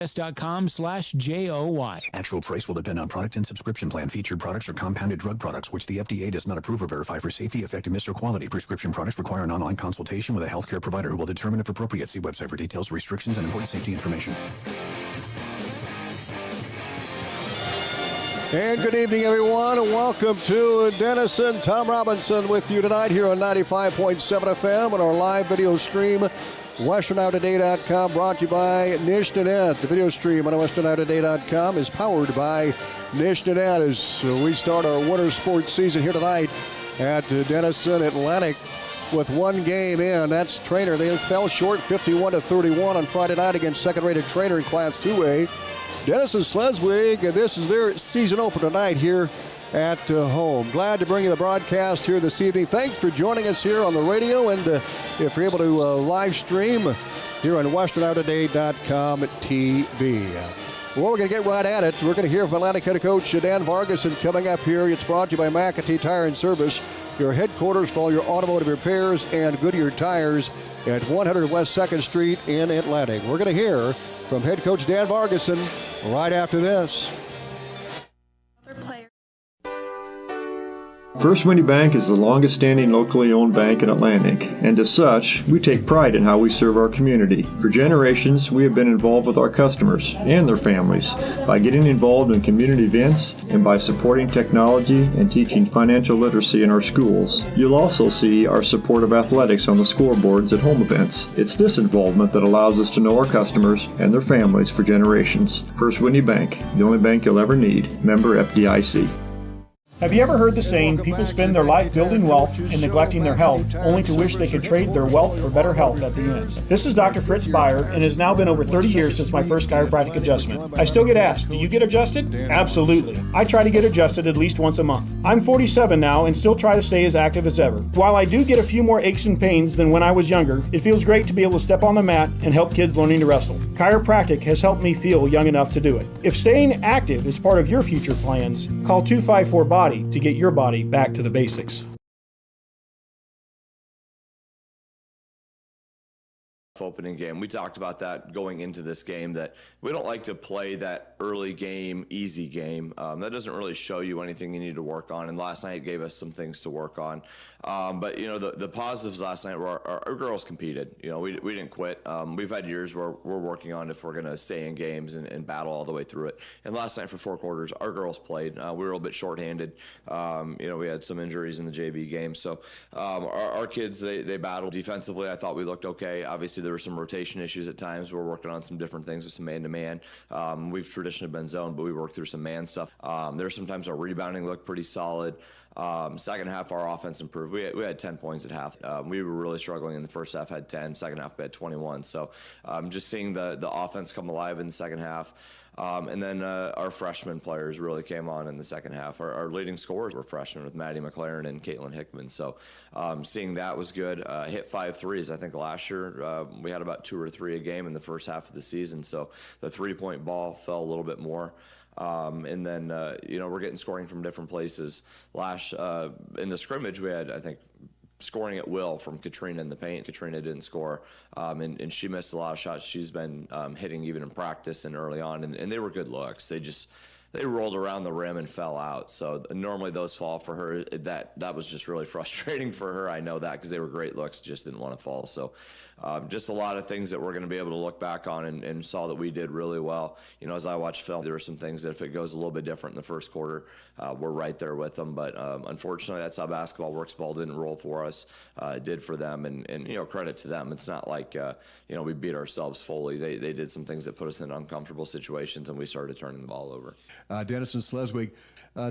S.com/JOY. Actual price will depend on product and subscription plan. Featured products are compounded drug products, which the FDA does not approve or verify for safety, effectiveness, or quality. Prescription products require an online consultation with a healthcare provider who will determine if appropriate. See website for details, restrictions, and important safety information. And good evening, everyone, and welcome to Denison. Tom Robinson with you tonight here on 95.7 FM on our live video stream. WesternOutOfDay.com, brought to you by Nishnanet. The video stream on WesternOutOfDay.com is powered by Nishnanet as we start our winter sports season here tonight at Denison Atlantic with one game in. That's Trainer. They fell short 51-31 on Friday night against second-rated Trainer in Class 2A. Denison-Schleswig, and this is their season opener tonight here at home. Glad to bring you the broadcast here this evening. Thanks for joining us here on the radio, and if you're able to live stream here on WesternOutOfDay.com TV. Well, we're going to get right at it. We're going to hear from Atlantic head coach Dan Vargason coming up here. It's brought to you by McAtee Tire and Service, your headquarters for all your automotive repairs and Goodyear tires at 100 West 2nd Street in Atlantic. We're going to hear from head coach Dan Vargason right after this. First Windy Bank is the longest standing locally owned bank in Atlantic, and as such, we take pride in how we serve our community. For generations, we have been involved with our customers and their families by getting involved in community events and by supporting technology and teaching financial literacy in our schools. You'll also see our support of athletics on the scoreboards at home events. It's this involvement that allows us to know our customers and their families for generations. First Windy Bank, the only bank you'll ever need. Member FDIC. Have you ever heard the saying, people spend their life building wealth and neglecting their health, only to wish they could trade their wealth for better health at the end? This is Dr. Fritz Beyer, and it has now been over 30 years since my first chiropractic adjustment. I still get asked, do you get adjusted? Absolutely. I try to get adjusted at least once a month. I'm 47 now and still try to stay as active as ever. While I do get a few more aches and pains than when I was younger, it feels great to be able to step on the mat and help kids learning to wrestle. Chiropractic has helped me feel young enough to do it. If staying active is part of your future plans, call 254-BODY to get your body back to the basics. Opening game. We talked about that going into this game, that we don't like to play that early game, easy game. That doesn't really show you anything you need to work on, and last night gave us some things to work on. But, you know, the positives last night were our girls competed. You know, we didn't quit. We've had years where we're working on if we're going to stay in games and battle all the way through it. And last night for 4 quarters, our girls played. We were a little bit shorthanded. You know, we had some injuries in the JV game. So our kids, they battled defensively. I thought we looked okay. Obviously, there were some rotation issues at times. We're working on some different things with some man-to-man. We've traditionally been zone, but we worked through some man stuff. There's sometimes our rebounding looked pretty solid. Second half, our offense improved. We had 10 points at half. We were really struggling in the first half, had 10. Second half, we had 21. So just seeing the offense come alive in the second half. And then our freshman players really came on in the second half. Our leading scorers were freshmen with Maddie McLaren and Caitlin Hickman. So seeing that was good. Hit 5 threes. I think last year we had about 2 or 3 a game in the first half of the season. So the three-point ball fell a little bit more. And then, you know, we're getting scoring from different places. In the scrimmage, we had, I think, scoring at will from Katrina in the paint. Katrina didn't score, and she missed a lot of shots she's been hitting even in practice and early on, and they were good looks. They rolled around the rim and fell out. So normally those fall for her. That was just really frustrating for her. I know that because they were great looks, just didn't want to fall. So just a lot of things that we're going to be able to look back on and saw that we did really well. You know, as I watched film, there were some things that if it goes a little bit different in the first quarter, we're right there with them. But unfortunately, that's how basketball works. Ball didn't roll for us. It did for them. And you know, credit to them. It's not like, you know, we beat ourselves fully. They did some things that put us in uncomfortable situations, and we started turning the ball over. Denison-Schleswig,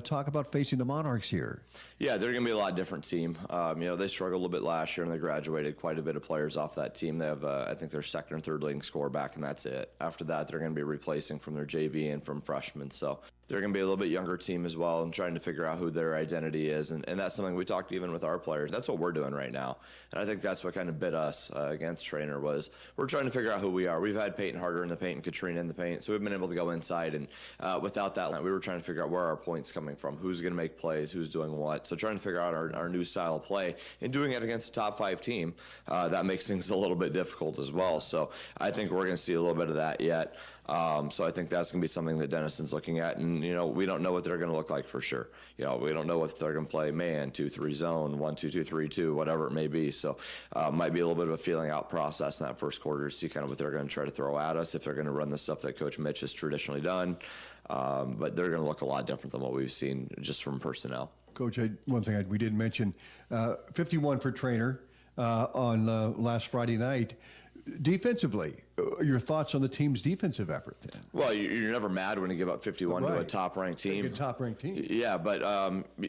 talk about facing the Monarchs here. Yeah, they're going to be a lot different team. You know, they struggled a little bit last year, and they graduated quite a bit of players off that team. They have, I think, their second or third leading scorer back, and that's it. After that, they're going to be replacing from their JV and from freshmen. So they're going to be a little bit younger team as well, and trying to figure out who their identity is. And that's something we talked even with our players. That's what we're doing right now. And I think that's what kind of bit us against Trainer was we're trying to figure out who we are. We've had Peyton Harder in the paint and Katrina in the paint, so we've been able to go inside. And without that, we were trying to figure out where our points coming from, who's going to make plays, who's doing what. So trying to figure out our new style of play and doing it against a top 5 team, that makes things a little bit difficult as well. So I think we're going to see a little bit of that yet. So I think that's going to be something that Denison's looking at. And, we don't know what they're going to look like for sure. We don't know if they're going to play man, 2-3 zone, 1-2-2-3-2, whatever it may be. So might be a little bit of a feeling out process in that first quarter to see kind of what they're going to try to throw at us, if they're going to run the stuff that Coach Mitch has traditionally done. But they're going to look a lot different than what we've seen just from personnel. Coach, one thing we didn't mention, 51 for Trainer on last Friday night. Defensively, your thoughts on the team's defensive effort then? Well, you're never mad when you give up 51 to a top-ranked team. A top-ranked team. Yeah, but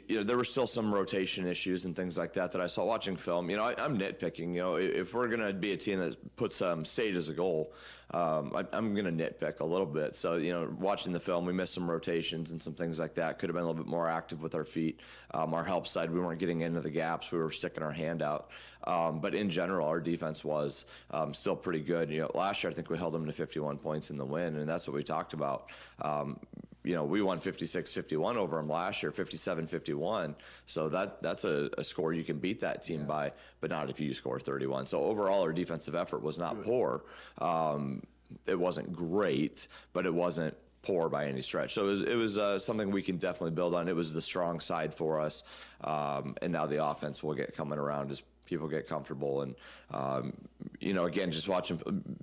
there were still some rotation issues and things like that I saw watching film. I'm nitpicking. If we're going to be a team that puts state as a goal, I'm going to nitpick a little bit. So, watching the film, we missed some rotations and some things like that. Could have been a little bit more active with our feet. Our help side, we weren't getting into the gaps. We were sticking our hand out. But in general, our defense was still pretty good. Last year, I think we held them to 51 points in the win, and that's what we talked about. We won 56-51 over them last year, 57-51. So that's a score you can beat that team by, but not if you score 31. So overall, our defensive effort was not poor. It wasn't great, but it wasn't poor by any stretch. So it was something we can definitely build on. It was the strong side for us, and now the offense will get coming around as people get comfortable. And again, just watching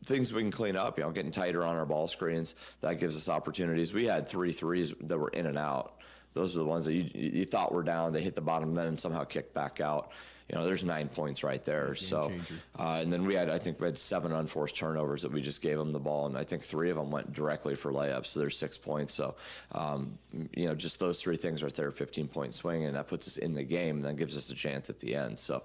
things we can clean up, getting tighter on our ball screens, that gives us opportunities. We had 3 threes that were in and out. Those are the ones that you thought were down. They hit the bottom, then somehow kicked back out. There's 9 points right there. So, and then I think we had 7 unforced turnovers that we just gave them the ball, and I think 3 of them went directly for layups. So there's 6 points. So, just those 3 things right there, 15-point swing, and that puts us in the game, and then gives us a chance at the end. So,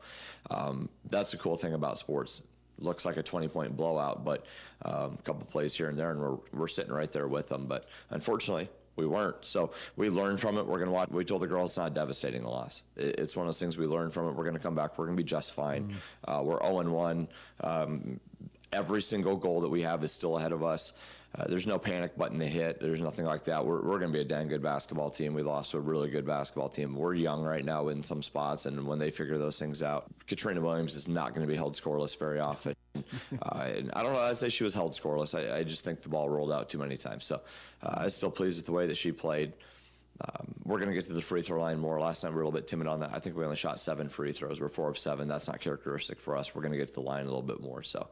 that's the cool thing about sports. Looks like a 20-point blowout, but a couple plays here and there, and we're sitting right there with them. But unfortunately, we weren't. So we learned from it. We're going to watch. We told the girls it's not devastating, the loss. It's one of those things we learned from it. We're going to come back. We're going to be just fine. We're 0-1. Every single goal that we have is still ahead of us. There's no panic button to hit. There's nothing like that. We're going to be a dang good basketball team. We lost to a really good basketball team. We're young right now in some spots, and when they figure those things out, Katrina Williams is not going to be held scoreless very often. And I don't know. I'd say she was held scoreless. I just think the ball rolled out too many times. So I'm still pleased with the way that she played. We're going to get to the free throw line more. Last night we were a little bit timid on that. I think we only shot 7 free throws. We're 4 of 7. That's not characteristic for us. We're going to get to the line a little bit more. So,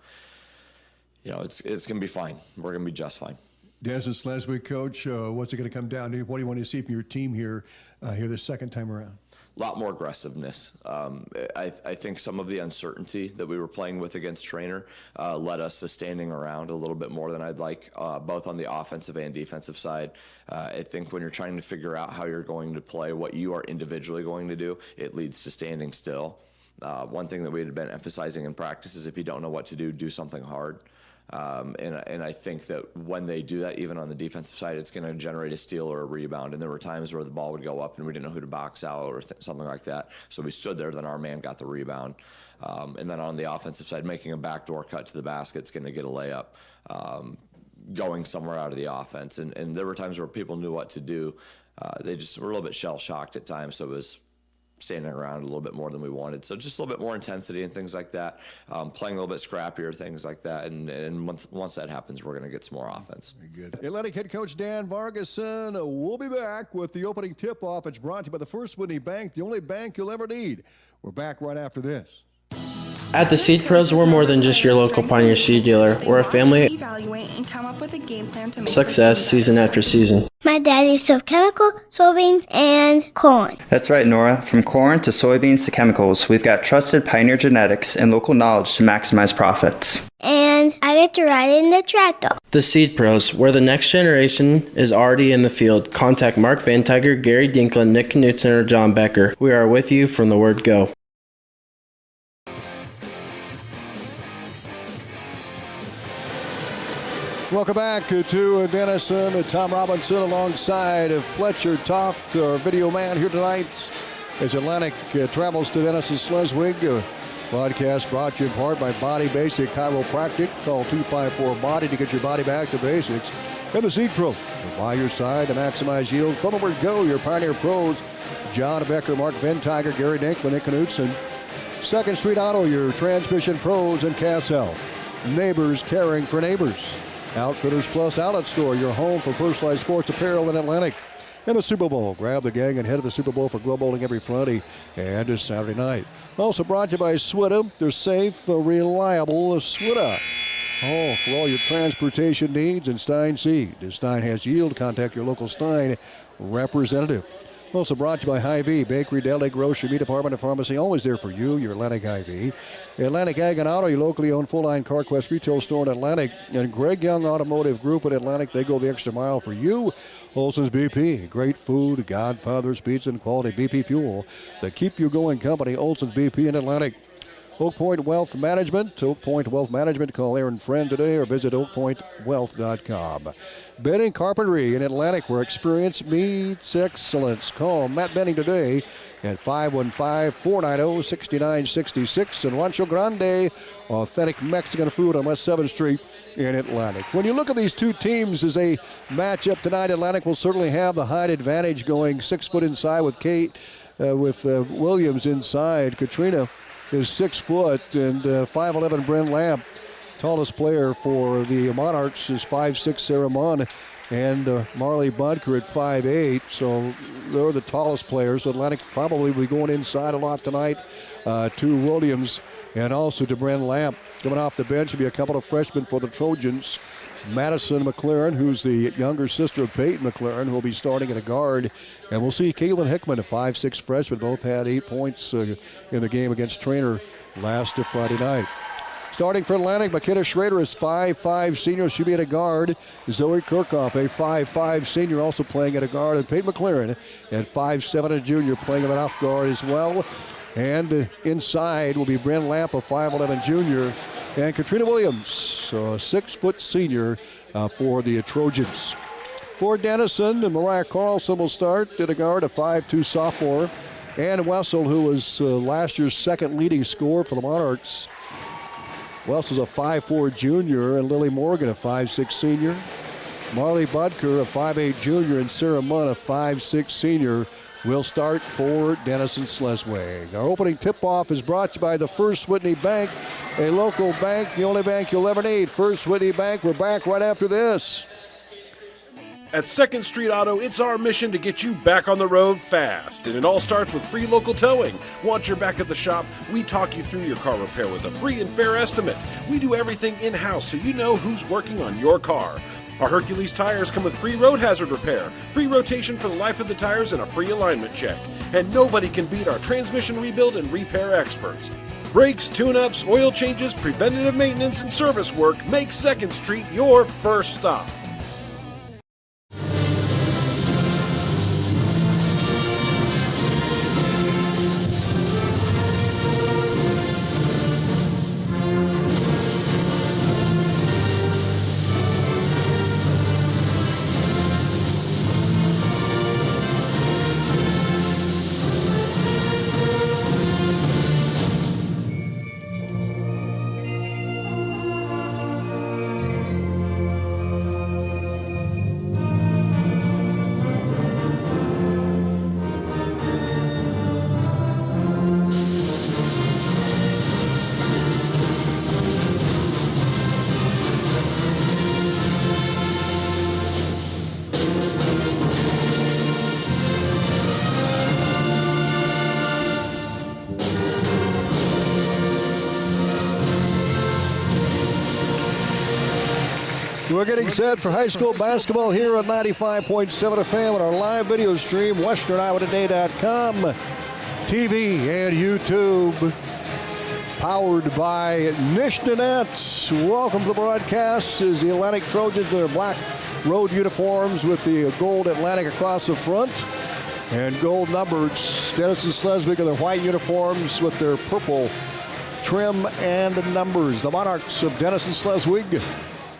it's going to be fine. We're going to be just fine. Denison-Schleswig, Coach, what's it going to come down to? What do you want to see from your team here this second time around? A lot more aggressiveness. I think some of the uncertainty that we were playing with against Trainer led us to standing around a little bit more than I'd like, both on the offensive and defensive side. I think when you're trying to figure out how you're going to play, what you are individually going to do, it leads to standing still. One thing that we had been emphasizing in practice is if you don't know what to do something hard. And I think that when they do that, even on the defensive side, it's going to generate a steal or a rebound. And there were times where the ball would go up and we didn't know who to box out or something like that. So we stood there, then our man got the rebound. And then on the offensive side, making a backdoor cut to the basket is going to get a layup, going somewhere out of the offense. And there were times where people knew what to do. They just were a little bit shell-shocked at times, so it was standing around a little bit more than we wanted. So just a little bit more intensity and things like that, playing a little bit scrappier, things like that. And once that happens, we're going to get some more offense. Very good. Atlantic head coach Dan Vargason will be back with the opening tip-off. It's brought to you by the First Whitney Bank, the only bank you'll ever need. We're back right after this. At the Seed Pros, we're more than just your local Pioneer seed dealer. We're a family evaluate and come up with a game plan to make success season after season. My daddy sold chemical, soybeans, and corn. That's right, Nora. From corn to soybeans to chemicals, we've got trusted Pioneer genetics and local knowledge to maximize profits. And I get to ride in the tractor. The Seed Pros, where the next generation is already in the field. Contact Mark Van Tiger, Gary Dinklin, Nick Knutson, or John Becker. We are with you from the word go. Welcome back to Denison. Tom Robinson alongside Fletcher Toft, our video man here tonight, as Atlantic travels to Denison-Schleswig. Broadcast brought to you in part by Body Basic Chiropractic. Call 254-BODY to get your body back to basics. And the Seed Pro, by your side to maximize yield. From the word go, your Pioneer Pros, John Becker, Mark Venttiger, Gary Dinklin, Nick Knutson. 2nd Street Auto, your transmission pros, and Cass Health. Neighbors caring for neighbors. Outfitters Plus Outlet Store, your home for personalized sports apparel in Atlantic. And the Super Bowl. Grab the gang and head to the Super Bowl for Glow Bowling every Friday and Saturday night. Also brought to you by Swida. They're safe, reliable Swida. Oh, for all your transportation needs, and Stein Seed. If Stein has yield, contact your local Stein representative. Also brought to you by Hy-Vee, Bakery, Deli, Grocery, Meat Department, and Pharmacy. Always there for you, your Atlantic Hy-Vee. Atlantic Ag and Auto, your locally owned full-line CarQuest retail store in Atlantic. And Greg Young Automotive Group in Atlantic, they go the extra mile for you. Olson's BP, great food, Godfather's Pizza, and quality BP fuel. The Keep You Going company, Olson's BP in Atlantic. Oak Point Wealth Management. Oak Point Wealth Management. Call Aaron Friend today or visit oakpointwealth.com. Benning Carpentry in Atlantic, where experience meets excellence. Call Matt Benning today at 515-490-6966. And Rancho Grande, authentic Mexican food on West 7th Street in Atlantic. When you look at these two teams as a matchup tonight, Atlantic will certainly have the height advantage, going 6 foot inside with Williams inside. Katrina is 6 foot, and 5'11" Bryn Lamp. Tallest player for the Monarchs is 5'6" Sarah Munn, and Marley Budker at 5'8". So they're the tallest players. Atlantic probably will be going inside a lot tonight to Williams and also to Bryn Lamp. Coming off the bench will be a couple of freshmen for the Trojans. Madison McLaren, who's the younger sister of Peyton McLaren, who will be starting at a guard. And we'll see Caitlin Hickman, a 5'6" freshman. Both had 8 points in the game against Trainer last Friday night. Starting for Atlantic, McKenna Schrader is 5'5" senior. She'll be at a guard. Zoe Kirchhoff, a 5'5" senior, also playing at a guard. And Peyton McLaren at 5'7", a junior, playing at an off guard as well. And inside will be Bryn Lamp, a 5'11" junior. And Katrina Williams, a 6 foot senior for the Trojans. For Denison, Mariah Carlson will start at a guard, a 5'2" sophomore. Ann Wessel, who was last year's 2nd leading scorer for the Monarchs. Wessel's a 5'4" junior, and Lily Morgan, a 5'6" senior. Marley Budker, a 5'8" junior, and Sarah Munn, a 5'6" senior, will start for Denison-Schleswig. Our opening tip-off is brought to you by the First Whitney Bank, a local bank, the only bank you'll ever need. First Whitney Bank. We're back right after this. At 2nd Street Auto, it's our mission to get you back on the road fast. And it all starts with free local towing. Once you're back at the shop, we talk you through your car repair with a free and fair estimate. We do everything in-house so you know who's working on your car. Our Hercules tires come with free road hazard repair, free rotation for the life of the tires, and a free alignment check. And nobody can beat our transmission rebuild and repair experts. Brakes, tune-ups, oil changes, preventative maintenance, and service work make 2nd Street your first stop. We're getting set for high school basketball here at 95.7 FM on our live video stream, westerniowatoday.com, TV and YouTube. Powered by Nishnanet. Welcome to the broadcast is the Atlantic Trojans in their black road uniforms with the gold Atlantic across the front. And gold numbers. Denison-Schleswig in their white uniforms with their purple trim and numbers. The Monarchs of Denison-Schleswig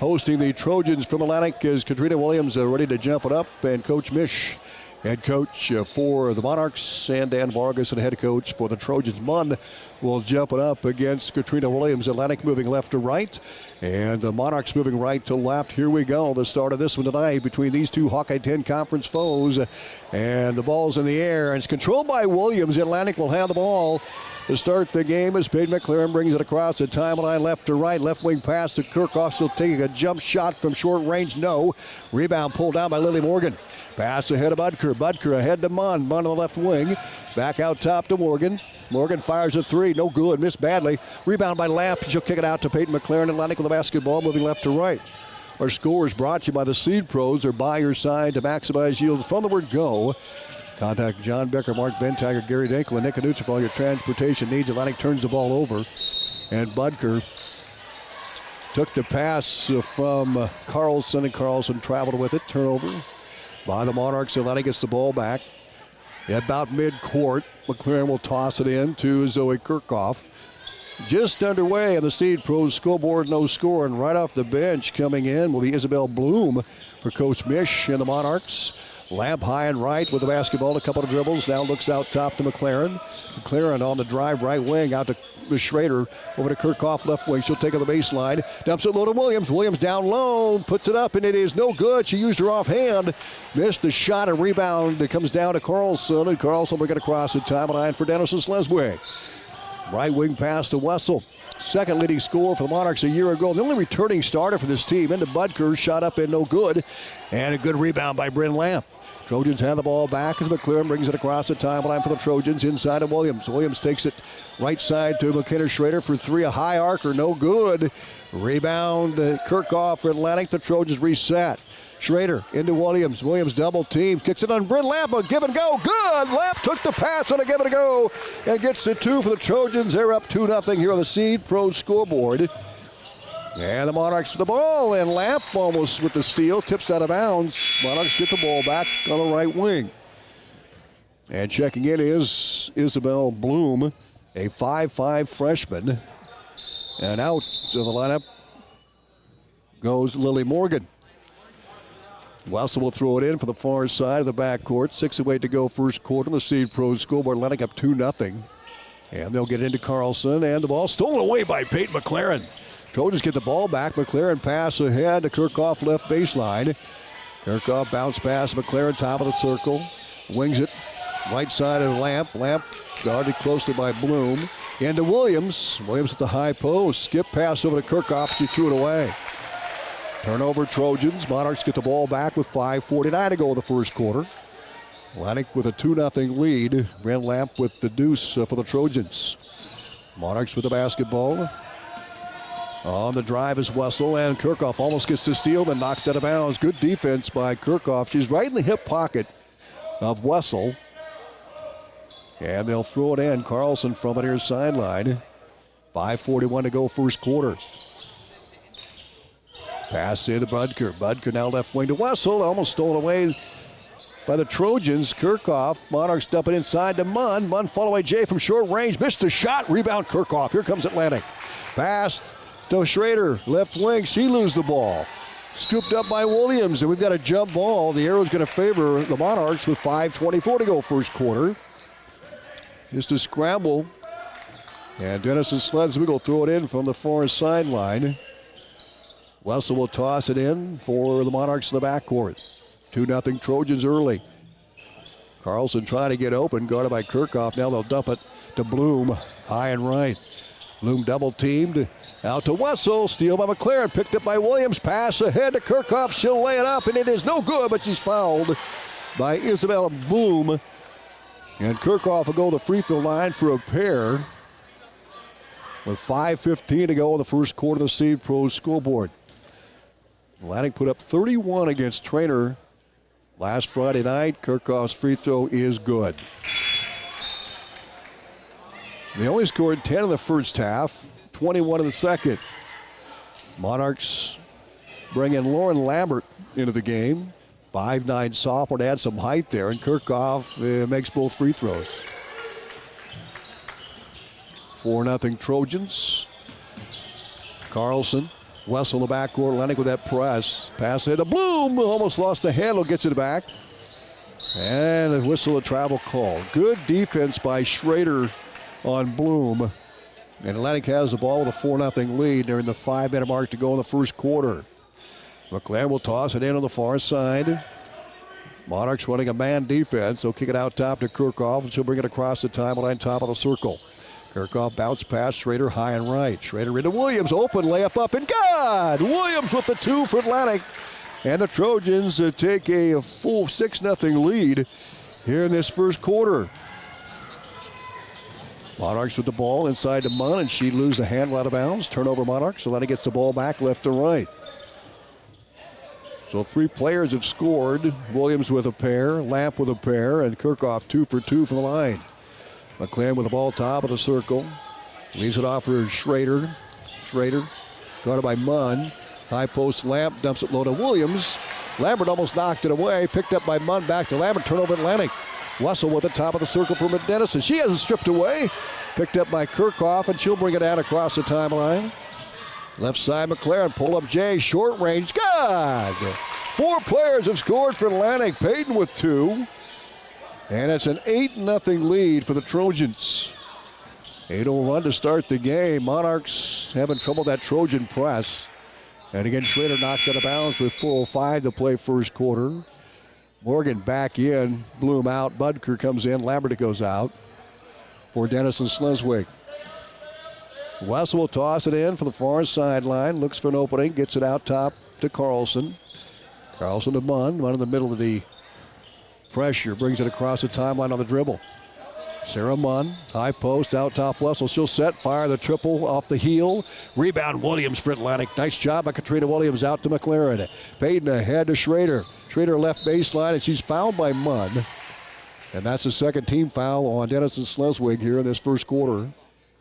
hosting the Trojans from Atlantic is Katrina Williams ready to jump it up, and Coach Mish, head coach for the Monarchs, and Dan Vargas, and head coach for the Trojans. Munn will jump it up against Katrina Williams. Atlantic moving left to right, and the Monarchs moving right to left. Here we go, the start of this one tonight between these two Hawkeye 10 conference foes. And the ball's in the air, and it's controlled by Williams. Atlantic will have the ball to start the game as Peyton McLaren brings it across the timeline left to right. Left wing pass to Kirkhoff, still taking a jump shot from short range. No. Rebound pulled down by Lily Morgan. Pass ahead of Budker. Budker ahead to Munn. Munn on the left wing. Back out top to Morgan. Morgan fires a three. No good. Missed badly. Rebound by Lamp. She'll kick it out to Peyton McLaren. Atlantic with the basketball, moving left to right. Our score is brought to you by the Seed Pros. They're by your side to maximize yields from the word go. Contact John Becker, Mark Ventiger, Gary Dinkel, and Nick Knutson for all your transportation needs. Atlantic turns the ball over, and Budker took the pass from Carlson, and Carlson traveled with it. Turnover by the Monarchs. Atlantic gets the ball back at about mid-court. McLaren will toss it in to Zoe Kirkhoff. Just underway on the Seed Pros scoreboard, no score, and right off the bench coming in will be Isabel Bloom for Coach Mish and the Monarchs. Lamp high and right with the basketball, a couple of dribbles, now looks out top to McLaren. McLaren on the drive, right wing, out to Schrader, over to Kirkhoff, left wing. She'll take on the baseline, dumps it low to Williams. Williams down low, puts it up, and it is no good. She used her offhand, missed the shot, a rebound. It comes down to Carlson, and Carlson will get across the timeline for Denison-Schleswig. Right wing pass to Wessel. Second leading scorer for the Monarchs a year ago. The only returning starter for this team. Into Budker, shot up and no good. And a good rebound by Bryn Lamp. Trojans have the ball back as McLaren brings it across the timeline for the Trojans inside of Williams. Williams takes it right side to McKenna Schrader for three. A high arcer, no good. Rebound, Kirkhoff for Atlantic. The Trojans reset. Schrader into Williams. Williams double teams. Kicks it on Bryn Lamp. A give and go. Good. Lamp took the pass on a give and go and gets the two for the Trojans. They're up 2-0 here on the Seed Pro scoreboard. And the Monarchs with the ball. And Lamp almost with the steal. Tips out of bounds. Monarchs get the ball back on the right wing. And checking in is Isabel Bloom, a 5'5 freshman. And out to the lineup goes Lily Morgan. Wessel will throw it in for the far side of the backcourt. 6:08 to go first quarter. The Seed Pros scoreboard, Atlantic up 2-0. And they'll get into Carlson, and the ball stolen away by Peyton McLaren. Trojans get the ball back. McLaren pass ahead to Kirkhoff, left baseline. Kirkhoff bounce pass. McLaren top of the circle. Wings it right side of the Lamp. Lamp guarded closely by Bloom. Into Williams. Williams at the high post. Skip pass over to Kirkhoff. She threw it away. Turnover Trojans. Monarchs get the ball back with 5:49 to go in the first quarter. Atlantic with a 2-0 lead. Bryn Lamp with the deuce for the Trojans. Monarchs with the basketball. On the drive is Wessel, and Kirkhoff almost gets the steal, then knocks out of bounds. Good defense by Kirkhoff. She's right in the hip pocket of Wessel. And they'll throw it in. Carlson from the near sideline. 5:41 to go first quarter. Pass into Budker. Budker now left wing to Wessel. Almost stolen away by the Trojans. Kirkhoff. Monarchs dump it inside to Munn. Munn follow away Jay from short range. Missed the shot. Rebound Kirkhoff. Here comes Atlantic. Pass to Schrader. Left wing. She loses the ball. Scooped up by Williams. And we've got a jump ball. The arrow's going to favor the Monarchs with 5:24 to go first quarter. Just a scramble. And Denison-Schleswig will throw it in from the far sideline. Wessel will toss it in for the Monarchs in the backcourt. 2-0 Trojans early. Carlson trying to get open, guarded by Kirkhoff. Now they'll dump it to Bloom, high and right. Bloom double teamed. Out to Wessel, steal by McLaren, picked up by Williams. Pass ahead to Kirkhoff, she'll lay it up, and it is no good, but she's fouled by Isabella Bloom. And Kirkhoff will go to the free throw line for a pair with 5:15 to go in the first quarter of the Seed Pro scoreboard. Atlantic put up 31 against Trainer last Friday night. Kirkhoff's free throw is good. They only scored 10 in the first half, 21 in the second. Monarchs bring in Lauren Lambert into the game. 5'9 sophomore to add some height there, and Kirkhoff makes both free throws. 4-0 Trojans. Carlson Wessel in the backcourt, Atlantic with that press. Pass into Bloom, almost lost the handle, gets it back. And a whistle, a travel call. Good defense by Schrader on Bloom. And Atlantic has the ball with a 4-0 lead. They're in the 5-minute mark to go in the first quarter. McLaren will toss it in on the far side. Monarchs running a man defense. They'll kick it out top to Kirchhoff, and she'll bring it across the timeline, top of the circle. Kirchhoff bounce pass, Schrader high and right. Schrader into Williams, open, layup up and good! Williams with the 2 for Atlantic. And the Trojans take a full 6-0 lead here in this first quarter. Monarchs with the ball inside to Munn, and she loses the handle out of bounds. Turnover Monarchs, Atlantic gets the ball back left to right. So 3 players have scored. Williams with a pair, Lamp with a pair, and Kirchhoff 2 for 2 from the line. McLaren with the ball top of the circle. Leaves it off for Schrader. Schrader guarded by Munn. High post Lamp dumps it low to Williams. Lambert almost knocked it away. Picked up by Munn. Back to Lambert. Turnover Atlantic. Wessel with the top of the circle for Denison. She hasn't stripped away. Picked up by Kirchhoff, and she'll bring it out across the timeline. Left side McLaren. Pull up Jay. Short range. Good! 4 players have scored for Atlantic. Payton with 2. And it's an 8-0 lead for the Trojans. 8-0 run to start the game. Monarchs having trouble with that Trojan press. And again, Schrader knocked out of bounds with 4:05 to play first quarter. Morgan back in. Bloom out. Budker comes in. Lambert goes out for Denison-Schleswig. Wessel will toss it in for the far sideline. Looks for an opening. Gets it out top to Carlson. Carlson to Munn. Munn in the middle of the pressure. Brings it across the timeline on the dribble. Sarah Munn, high post, out top Wessel. She'll set, fire the triple off the heel. Rebound Williams for Atlantic. Nice job by Katrina Williams out to McLaren. Payton ahead to Schrader. Schrader left baseline, and she's fouled by Munn. And that's the second team foul on Denison-Schleswig here in this first quarter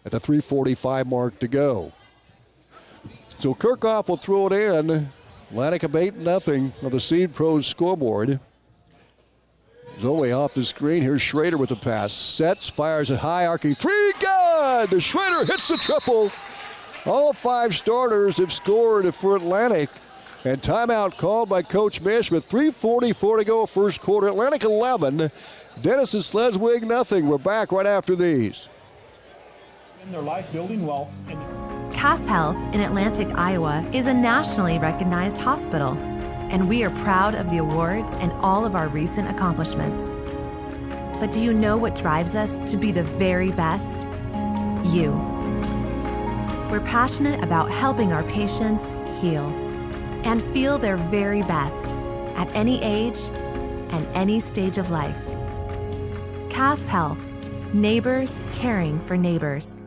at the 3:45 mark to go. So Kirchhoff will throw it in. Atlantic up 8-0 on the Seed Pros scoreboard. Zoe off the screen. Here's Schrader with the pass. Sets, fires it high, arcing 3, good! Schrader hits the triple. All 5 starters have scored for Atlantic. And timeout called by Coach Mish with 3:44 to go first quarter. Atlantic 11, Denison-Schleswig nothing. We're back right after these. In their life building wealth. Cass Health in Atlantic, Iowa is a nationally recognized hospital, and we are proud of the awards and all of our recent accomplishments. But do you know what drives us to be the very best? You. We're passionate about helping our patients heal and feel their very best at any age and any stage of life. Cass Health, neighbors caring for neighbors.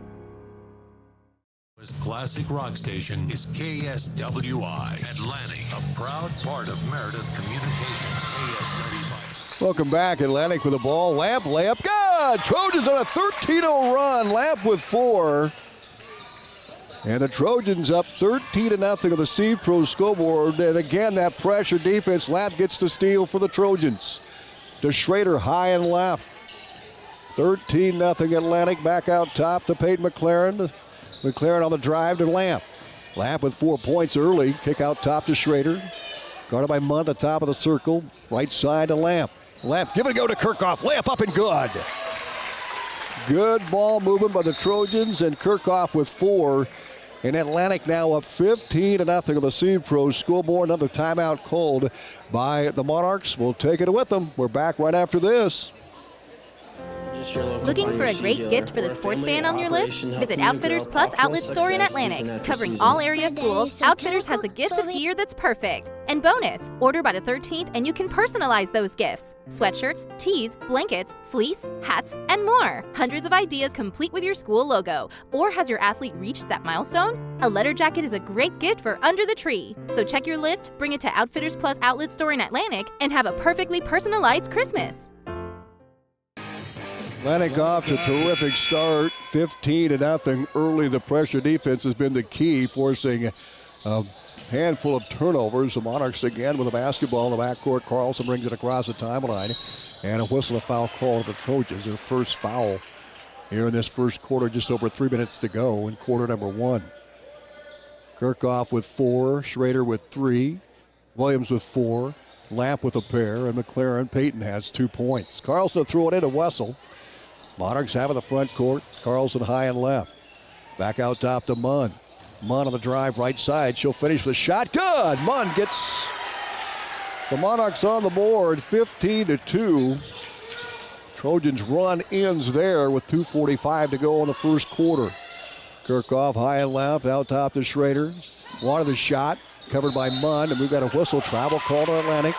Classic rock station is KSWI Atlantic, a proud part of Meredith Communications. KS95. Welcome back. Atlantic with the ball. Lamp layup. Good! Trojans on a 13-0 run. Lamp with 4. And the Trojans up 13-0 on the Seed Pro scoreboard. And again, that pressure defense. Lamp gets the steal for the Trojans. To Schrader, high and left. 13-0 Atlantic. Back out top to Peyton McLaren. McLaren on the drive to Lamp. Lamp with 4 points early. Kick out top to Schrader. Guarded by Munn at the top of the circle. Right side to Lamp. Lamp, give it a go to Kirchhoff. Layup up and good. Good ball movement by the Trojans, and Kirchhoff with 4. And Atlantic now up 15-0 on the Seed Pro scoreboard. Another timeout called by the Monarchs. We'll take it with them. We're back right after this. Looking for a great gift for the sports fan on your list? Visit Outfitters Plus Outlet Store in Atlantic. Covering all area schools, Outfitters has the gift of gear that's perfect. And bonus, order by the 13th and you can personalize those gifts. Sweatshirts, tees, blankets, fleece, hats, and more. Hundreds of ideas complete with your school logo. Or has your athlete reached that milestone? A letter jacket is a great gift for under the tree. So check your list, bring it to Outfitters Plus Outlet Store in Atlantic, and have a perfectly personalized Christmas. Atlantic off to a terrific start, 15-0 early. The pressure defense has been the key, forcing a handful of turnovers. The Monarchs again with a basketball in the backcourt. Carlson brings it across the timeline, and a whistle, a foul call to the Trojans. Their first foul here in this first quarter, just over 3 minutes to go in quarter number 1. Kirchhoff with 4, Schrader with 3, Williams with 4, Lamp with a pair, and McLaren. Payton has 2 points. Carlson threw it into Wessel. Monarchs have in the front court. Carlson high and left. Back out top to Munn. Munn on the drive right side. She'll finish with a shot. Good! Munn gets the Monarchs on the board, 15-2. Trojans run ends there with 2:45 to go in the first quarter. Kirchhoff high and left, out top to Schrader. Wanted the shot, covered by Munn, and we've got a whistle. Travel call to Atlantic.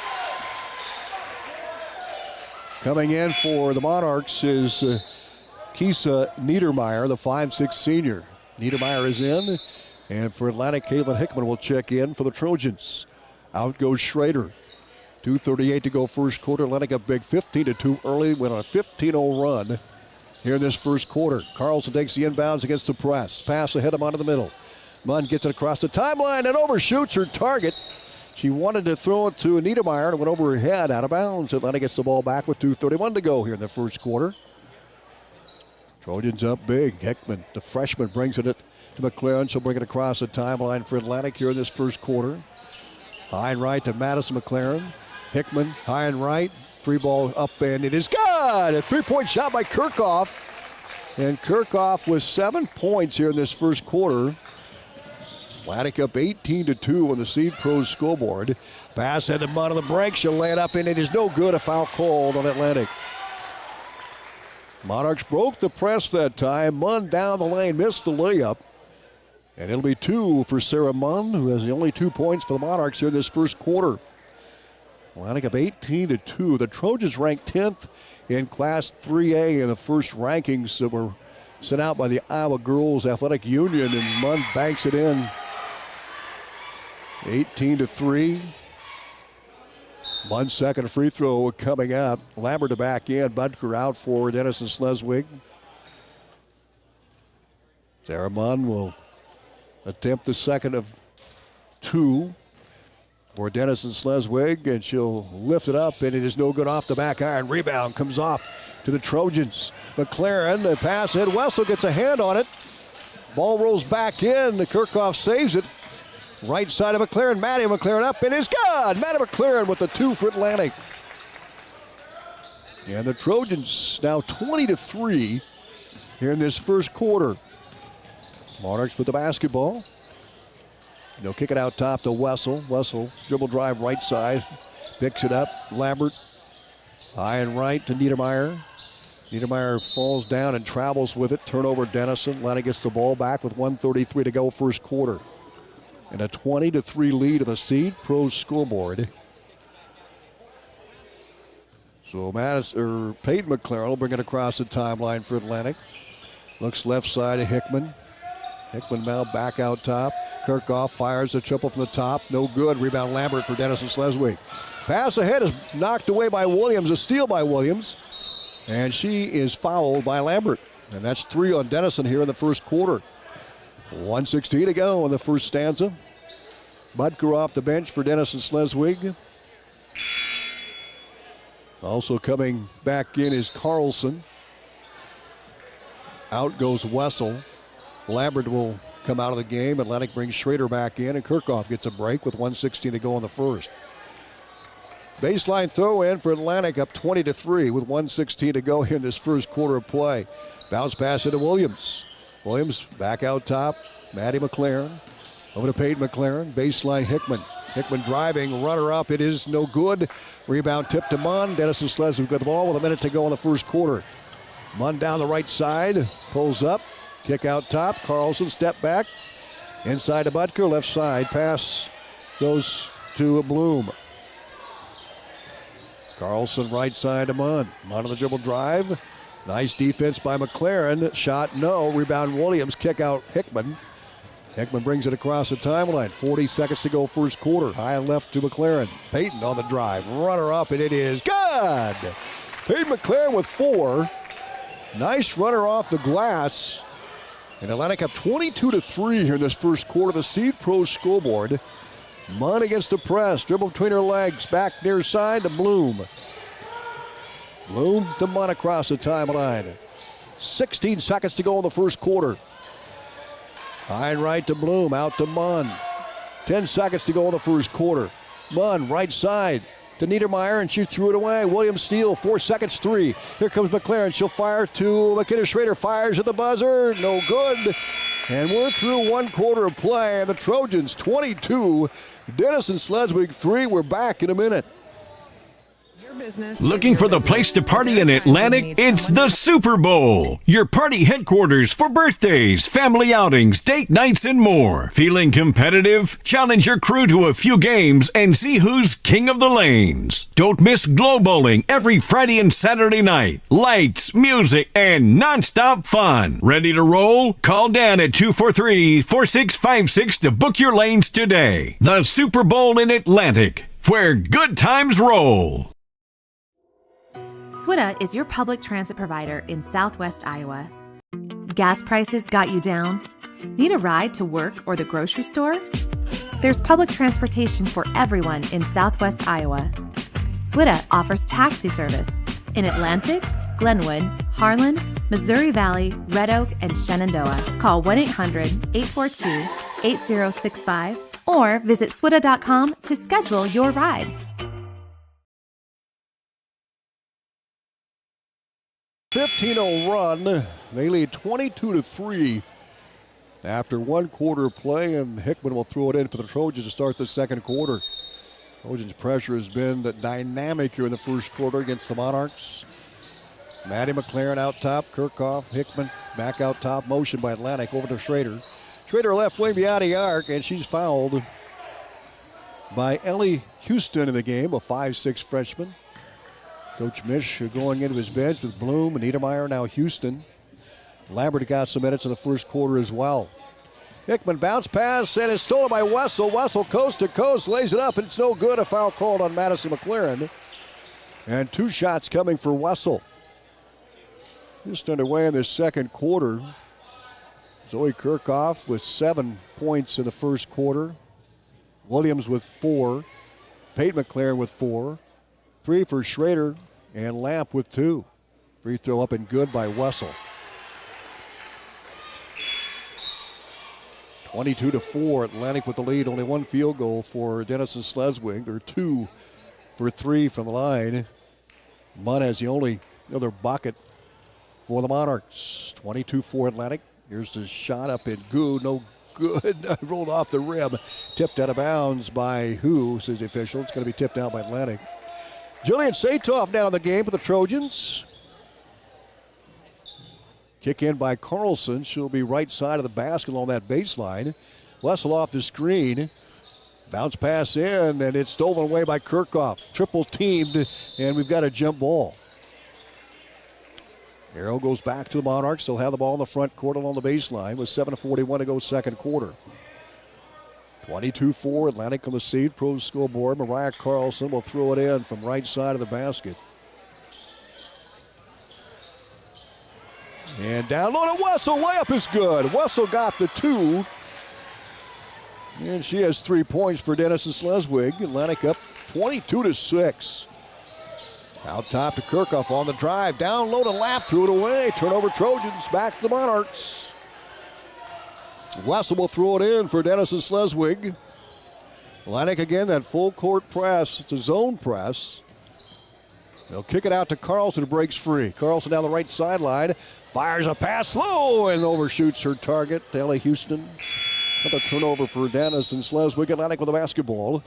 Coming in for the Monarchs is Kisa Niedermeyer, the 5'6 senior. Niedermeyer is in, and for Atlantic, Caitlin Hickman will check in for the Trojans. Out goes Schrader. 2:38 to go first quarter. Atlantic a big 15-2 early, went on a 15-0 run here in this first quarter. Carlson takes the inbounds against the press. Pass ahead of him onto the middle. Munn gets it across the timeline and overshoots her target. She wanted to throw it to Niedermeyer and went over her head out of bounds. Atlanta gets the ball back with 2:31 to go here in the first quarter. Trojans up big. Hickman, the freshman, brings it to McLaren. She'll bring it across the timeline for Atlantic here in this first quarter. High and right to Madison McLaren. Hickman, high and right. Free ball up, and it is good! A three-point shot by Kirchhoff. And Kirchhoff with 7 points here in this first quarter. Atlantic up 18-2 on the Seed Pros scoreboard. Pass headed Munn on the break. She'll lay it up, and it is no good. A foul called on Atlantic. Monarchs broke the press that time. Munn down the lane, missed the layup. And it'll be 2 for Sarah Munn, who has the only 2 points for the Monarchs here in this first quarter. Atlantic up 18-2. The Trojans ranked 10th in Class 3A in the first rankings that were sent out by the Iowa Girls Athletic Union, and Munn banks it in. 18-3. Munn's second free throw coming up. Lambert to back in. Butker out for Denison-Schleswig. Sarah Munn will attempt the second of 2 for Denison-Schleswig, and she'll lift it up, and it is no good off the back iron. Rebound comes off to the Trojans. McLaren, the pass in. Wessel gets a hand on it. Ball rolls back in. Kirchhoff saves it. Right side of McLaren. Maddie McLaren up, and it's good. Maddie McLaren with the 2 for Atlantic. And the Trojans now 20-3 here in this first quarter. Monarchs with the basketball. They'll kick it out top to Wessel. Wessel, dribble drive right side. Picks it up. Lambert, high and right to Niedermeyer. Niedermeyer falls down and travels with it. Turnover Denison. Atlantic gets the ball back with 1:33 to go first quarter. And a 20-3 lead of the Seed Pros scoreboard. So Peyton McLaren will bring it across the timeline for Atlantic. Looks left side of Hickman. Hickman now back out top. Kirchhoff fires a triple from the top. No good. Rebound Lambert for Denison-Schleswig. Pass ahead is knocked away by Williams. A steal by Williams. And she is fouled by Lambert. And that's 3 on Denison here in the first quarter. 1:16 to go in the first stanza. Butker off the bench for Denison-Schleswig. Also coming back in is Carlson. Out goes Wessel. Lambert will come out of the game. Atlantic brings Schrader back in, and Kirchhoff gets a break with 1:16 to go in the first. Baseline throw in for Atlantic, up 20-3 with 1:16 to go here in this first quarter of play. Bounce pass into Williams. Williams back out top. Maddie McLaren. Over to Peyton McLaren. Baseline Hickman. Hickman driving, runner up. It is no good. Rebound tip to Munn. Denison-Schleswig got the ball with a minute to go in the first quarter. Munn down the right side. Pulls up. Kick out top. Carlson step back. Inside to Butker. Left side. Pass goes to Bloom. Carlson right side to Munn. Munn on the dribble drive. Nice defense by McLaren. Shot no. Rebound Williams. Kick out Hickman. Hickman brings it across the timeline. 40 seconds to go first quarter. High and left to McLaren. Peyton on the drive. Runner up, and it is good. Peyton McLaren with 4. Nice runner off the glass. And Atlantic up 22-3 here in this first quarter. The Seed Pros scoreboard. Munn against the press. Dribble between her legs. Back near side to Bloom. Bloom to Munn across the timeline. 16 seconds to go in the first quarter. High and right to Bloom, out to Munn. 10 seconds to go in the first quarter. Munn, right side to Niedermeyer, and she threw it away. Williams steal, 4 seconds, 3. Here comes McLaren. She'll fire to McKenna Schrader. Fires at the buzzer. No good. And we're through 1 quarter of play. And the Trojans 22. Denison-Schleswig 3. We're back in a minute. Looking for the place to party in Atlantic? It's the Super Bowl, your party headquarters for birthdays, family outings, date nights, and more. Feeling competitive? Challenge your crew to a few games and see who's king of the lanes. Don't miss Glow Bowling every Friday and Saturday night. Lights, music, and nonstop fun. Ready to roll? Call Dan at 243-4656 to book your lanes today. The Super Bowl in Atlantic, where good times roll. SWITA is your public transit provider in Southwest Iowa. Gas prices got you down? Need a ride to work or the grocery store? There's public transportation for everyone in Southwest Iowa. SWITA offers taxi service in Atlantic, Glenwood, Harlan, Missouri Valley, Red Oak, and Shenandoah. Call 1-800-842-8065 or visit swita.com to schedule your ride. 15-0 run. They lead 22-3 after 1 quarter of play, and Hickman will throw it in for the Trojans to start the second quarter. Trojans' pressure has been dynamic here in the first quarter against the Monarchs. Maddie McLaren out top, Kirchhoff, Hickman back out top, motion by Atlantic over to Schrader. Schrader left wing beyond the arc, and she's fouled by Ellie Houston in the game, a 5'6" freshman. Coach Mish going into his bench with Bloom and Niedermeyer, now Houston. Lambert got some minutes in the first quarter as well. Hickman bounce pass, and it's stolen by Wessel. Wessel coast to coast, lays it up, and it's no good. A foul called on Madison McLaren. And 2 shots coming for Wessel. Just underway in this second quarter. Zoe Kirchhoff with 7 points in the first quarter. Williams with 4. Peyton McLaren with 4. 3 for Schrader, and Lamp with 2. Free throw up and good by Wessel. 22-4, Atlantic with the lead. Only 1 field goal for Denison-Schleswig. They're 2 for 3 from the line. Munn has the only other bucket for the Monarchs. 22-4 Atlantic. Here's the shot up and good. No good. Rolled off the rim. Tipped out of bounds by who, says the official. It's going to be tipped out by Atlantic. Jillian Satoff now in the game for the Trojans. Kick in by Carlson. She'll be right side of the basket along that baseline. Wessel off the screen. Bounce pass in, and it's stolen away by Kirchhoff. Triple teamed, and we've got a jump ball. Arrow goes back to the Monarchs. They'll have the ball in the front court along the baseline with 7:41 to go second quarter. 22-4, Atlantic on the seed. Pro scoreboard. Mariah Carlson will throw it in from right side of the basket. And down low to Wessel. Layup is good. Wessel got the 2. And she has 3 points for Denison-Schleswig. Atlantic up 22-6. Out top to Kirchhoff on the drive. Down low to Lamp. Threw it away. Turnover Trojans. Back to the Monarchs. Wessel will throw it in for Denison-Schleswig. Atlantic again, that full court press. It's a zone press. They'll kick it out to Carlson, who breaks free. Carlson down the right sideline. Fires a pass low and overshoots her target. Ellie Houston. Another turnover for Denison-Schleswig. Atlantic with the basketball.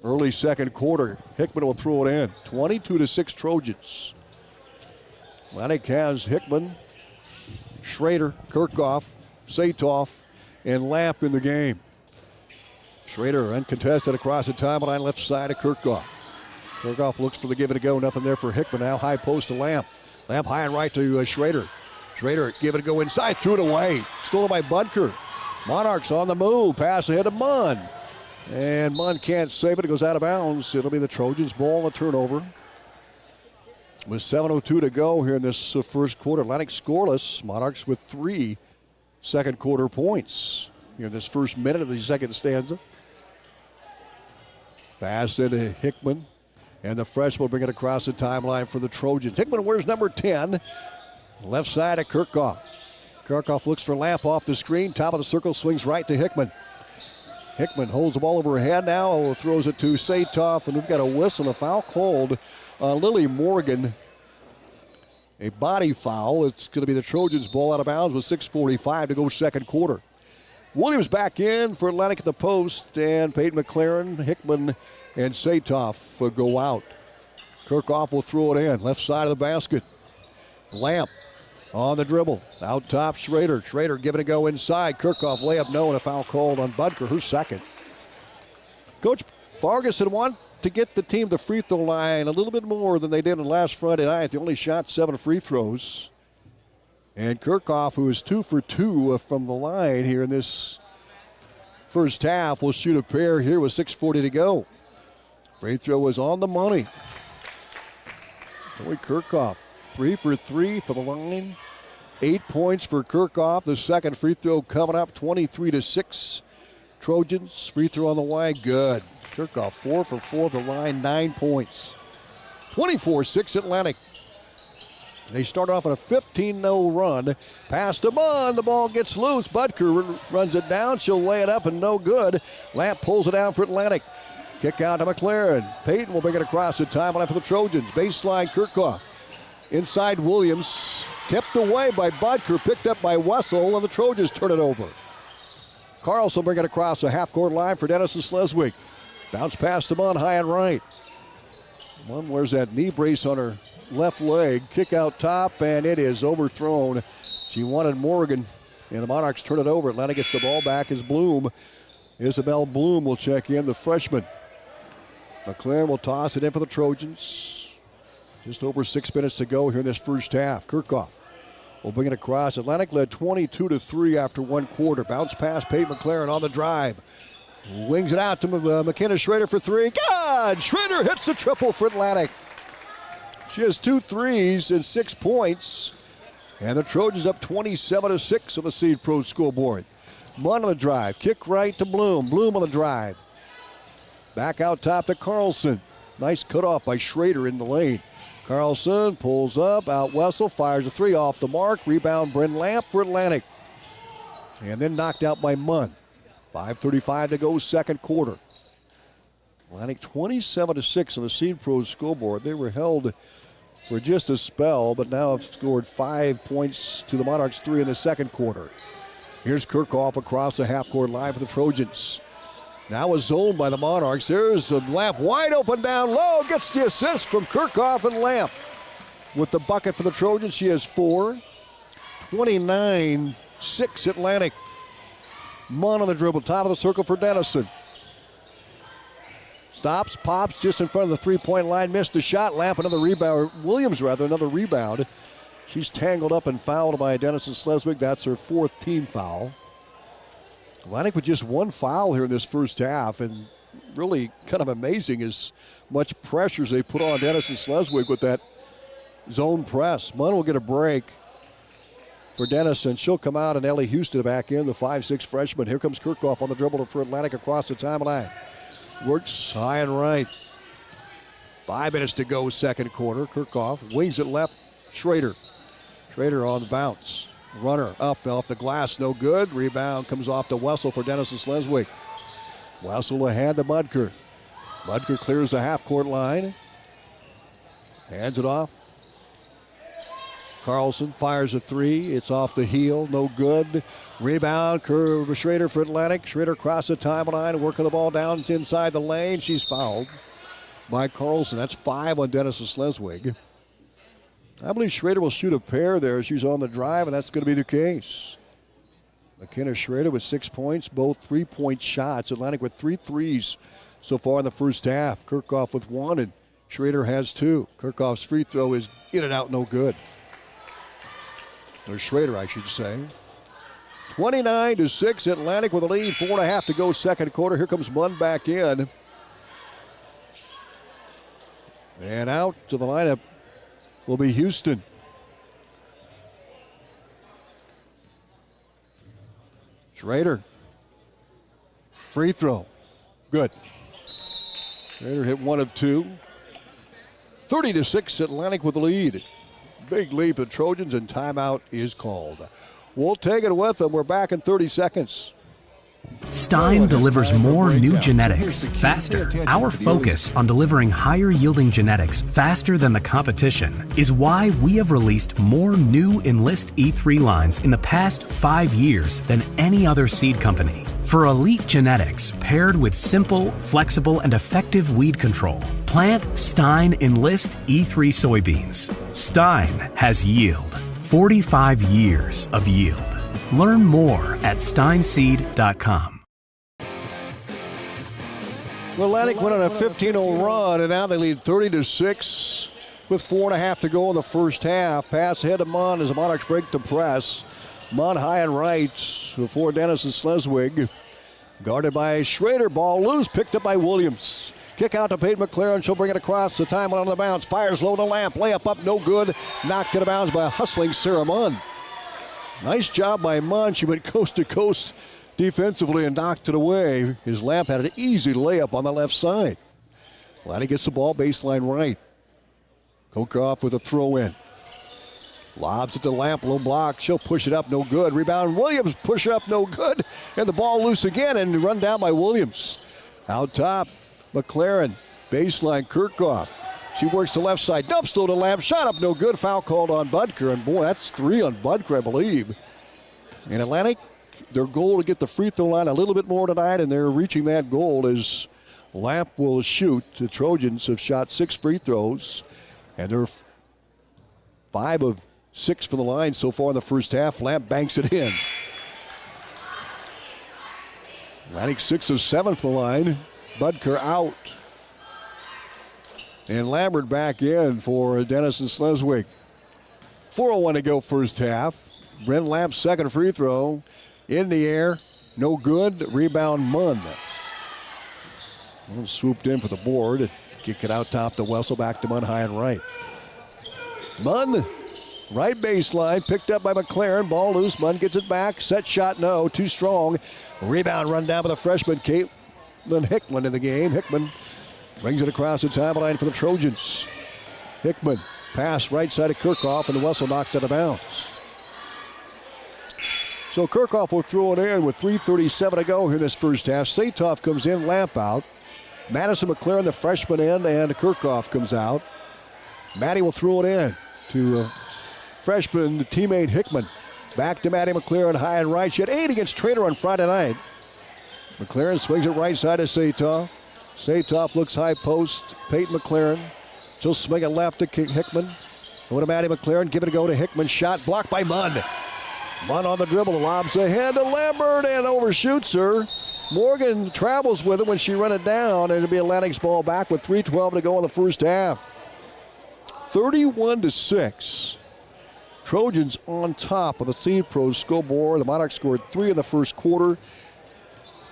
Early second quarter. Hickman will throw it in. 22-6 Trojans. Atlantic has Hickman, Schrader, Kirchhoff, Satoff, and Lamp in the game. Schrader uncontested across the timeline, left side of Kirchhoff. Kirchhoff looks for the give it a go. Nothing there for Hickman. Now high post to Lamp. Lamp high and right to Schrader. Schrader give it a go inside. Threw it away. Stolen by Budker. Monarchs on the move. Pass ahead to Munn. And Munn can't save it. It goes out of bounds. It'll be the Trojans' ball, a turnover. With 7:02 to go here in this first quarter. Atlantic scoreless. Monarchs with 3 second quarter points in this first minute of the second stanza. Pass into Hickman, and the freshman will bring it across the timeline for the Trojans. Hickman wears number 10. Left side of Kirchhoff. Kirchhoff looks for Lamp off the screen. Top of the circle, swings right to Hickman. Hickman holds the ball over her head now, throws it to Satoff, and we've got a whistle, a foul called on Lily Morgan. A body foul. It's going to be the Trojans' ball out of bounds with 6:45 to go second quarter. Williams back in for Atlantic at the post, and Peyton McLaren, Hickman, and Satoff go out. Kirchhoff will throw it in, left side of the basket. Lamp on the dribble. Out top, Schrader. Schrader giving it a go inside. Kirchhoff layup, no, and a foul called on Budker, her second. Coach Farguson wanted to get the team to the free throw line a little bit more than they did on last Friday night. They only shot 7 free throws. And Kirchhoff, who is 2 for 2 from the line here in this first half, will shoot a pair here with 6:40 to go. Free throw is on the money. Boy, Kirchhoff, 3 for 3 from the line. 8 points for Kirchhoff. The second free throw coming up, 23-6. Trojans, free throw on the way, good. Kirchhoff, 4 for 4 from the line, 9 points. 24-6 Atlantic. They start off on a 15-0 run. Pass to Munn. The ball gets loose. Budker runs it down. She'll lay it up and no good. Lamp pulls it down for Atlantic. Kick out to McLaren. Peyton will bring it across the timeline for the Trojans. Baseline Kirchhoff. Inside Williams. Tipped away by Budker. Picked up by Wessel, and the Trojans turn it over. Carlson bring it across the half-court line for Denison-Schleswig. Bounce pass to Munn, high and right. Munn wears that knee brace on her left leg. Kick out top, and it is overthrown. She wanted Morgan, and the Monarchs turn it over. Atlanta gets the ball back as Bloom. Isabel Bloom will check in, the freshman. McLaren will toss it in for the Trojans. Just over 6 minutes to go here in this first half. Kirchhoff will bring it across. Atlantic led 22-3 after one quarter. Bounce pass, Peyton McLaren on the drive. Wings it out to McKenna Schrader for three. God! Schrader hits the triple for Atlantic. She has 2 threes and 6 points. And the Trojans up 27-6 on the Seed Pro scoreboard. Munn on the drive. Kick right to Bloom. Bloom on the drive. Back out top to Carlson. Nice cutoff by Schrader in the lane. Carlson pulls up. Out Wessel. Fires a 3 off the mark. Rebound Bryn Lamp for Atlantic. And then knocked out by Munn. 5:35 to go second quarter. Atlantic 27-6 on the Seed Pro scoreboard. They were held for just a spell, but now have scored 5 points to the Monarchs, 3 in the second quarter. Here's Kirchhoff across the half-court line for the Trojans. Now a zone by the Monarchs. There's the Lamp wide open down low. Gets the assist from Kirchhoff, and Lamp with the bucket for the Trojans. She has 4. 29-6 Atlantic. Munn on the dribble, top of the circle for Denison. Stops, pops just in front of the three-point line, missed the shot. Lamp another rebound, Williams rather, another rebound. She's tangled up and fouled by Denison-Schleswig. That's her 4th team foul. Atlantic with just 1 foul here in this first half, and really kind of amazing as much pressure as they put on Denison-Schleswig with that zone press. Munn will get a break for Denison. She'll come out, and Ellie Houston back in, the 5'6 freshman. Here comes Kirchhoff on the dribble for Atlantic across the timeline. Works high and right. 5 minutes to go second quarter. Kirchhoff wings it left. Schrader. Schrader on the bounce. Runner up off the glass, no good. Rebound comes off to Wessel for Denison-Schleswig. Wessel ahead to Budker. Budker clears the half-court line. Hands it off. Carlson fires a 3. It's off the heel. No good. Rebound. Schrader for Atlantic. Schrader across the timeline. Working the ball down inside the lane. She's fouled by Carlson. That's 5 on Denison-Schleswig. I believe Schrader will shoot a pair there. She's on the drive, and that's going to be the case. McKenna Schrader with 6 points. Both 3-point shots. Atlantic with 3 threes so far in the first half. Kirchhoff with 1, and Schrader has 2. Kirchhoff's free throw is in and out, no good. Or Schrader, I should say. 29-6, Atlantic with a lead. 4.5 to go second quarter. Here comes Munn back in. And out to the lineup will be Houston. Schrader. Free throw. Good. Schrader hit 1 of 2. 30-6, Atlantic with the lead. Big lead for the Trojans, and timeout is called. we'll take it with them. We're back in 30 seconds. Stein delivers more new genetics faster. Our focus on delivering higher yielding genetics faster than the competition is why we have released more new Enlist E3 lines in the past 5 years than any other seed company. For elite genetics paired with simple, flexible, and effective weed control, plant Stein Enlist E3 soybeans. Stein has yield. 45 years of yield. Learn more at steinseed.com. Atlantic went on a 15-0 run, and now they lead 30-6 with 4.5 to go in the first half. Pass ahead to Munn as the Monarchs break the press. Munn high and right before Denison-Schleswig. Guarded by Schrader. Ball loose, picked up by Williams. Kick out to Peyton McLaren. She'll bring it across. The time on the bounce. Fires low to Lamp. Layup up, no good. Knocked out of bounds by a hustling Sarah Munn. Nice job by Munn. She went coast to coast defensively and knocked it away. His Lamp had an easy layup on the left side. Laddie gets the ball baseline right. Kokoff with a throw in. Lobs it to Lamp, low block. She'll push it up, no good. Rebound, Williams, push up, no good. And the ball loose again and run down by Williams. Out top, McLaren, baseline, Kirchhoff. She works the left side, dumps low to Lamp, shot up, no good. Foul called on Budker, and boy, that's 3 on Budker, I believe. In Atlantic, their goal to get the free throw line a little bit more tonight, and they're reaching that goal as Lamp will shoot. The Trojans have shot 6 free throws, and they're 5 of 6 from the line so far in the first half. Lamp banks it in. Atlantic 6 of 7 from the line. Budker out. And Lambert back in for Denison-Schleswig. 4:01 to go first half. Brent Lamp's second free throw. In the air, no good. Rebound Munn. Well, swooped in for the board. Kick it out top to Wessel, back to Munn, high and right. Munn, right baseline, picked up by McLaren. Ball loose, Munn gets it back. Set shot, no, too strong. Rebound run down by the freshman, Caitlin Hickman in the game. Hickman brings it across the timeline for the Trojans. Hickman, pass right side of Kirchhoff, and Wessel knocks it out of bounds. So Kirchhoff will throw it in with 3:37 to go here in this first half. Satoff comes in, Lamp out. Madison McLaren, the freshman, in, and Kirchhoff comes out. Maddie will throw it in to freshman teammate Hickman. Back to Maddie McLaren, high and right. She had 8 against Trader on Friday night. McLaren swings it right side of Satoff. Satoff looks high post. Peyton McLaren. She'll swing it left to Hickman. Over to Maddie McLaren. Give it a go to Hickman. Shot blocked by Munn. Munn on the dribble. Lobs ahead to Lambert and overshoots her. Morgan travels with it when she run it down. And it'll be Atlantic's ball back with 3:12 to go in the first half. 31-6. Trojans on top of the Seed Pros scoreboard. The Monarchs scored 3 in the first quarter.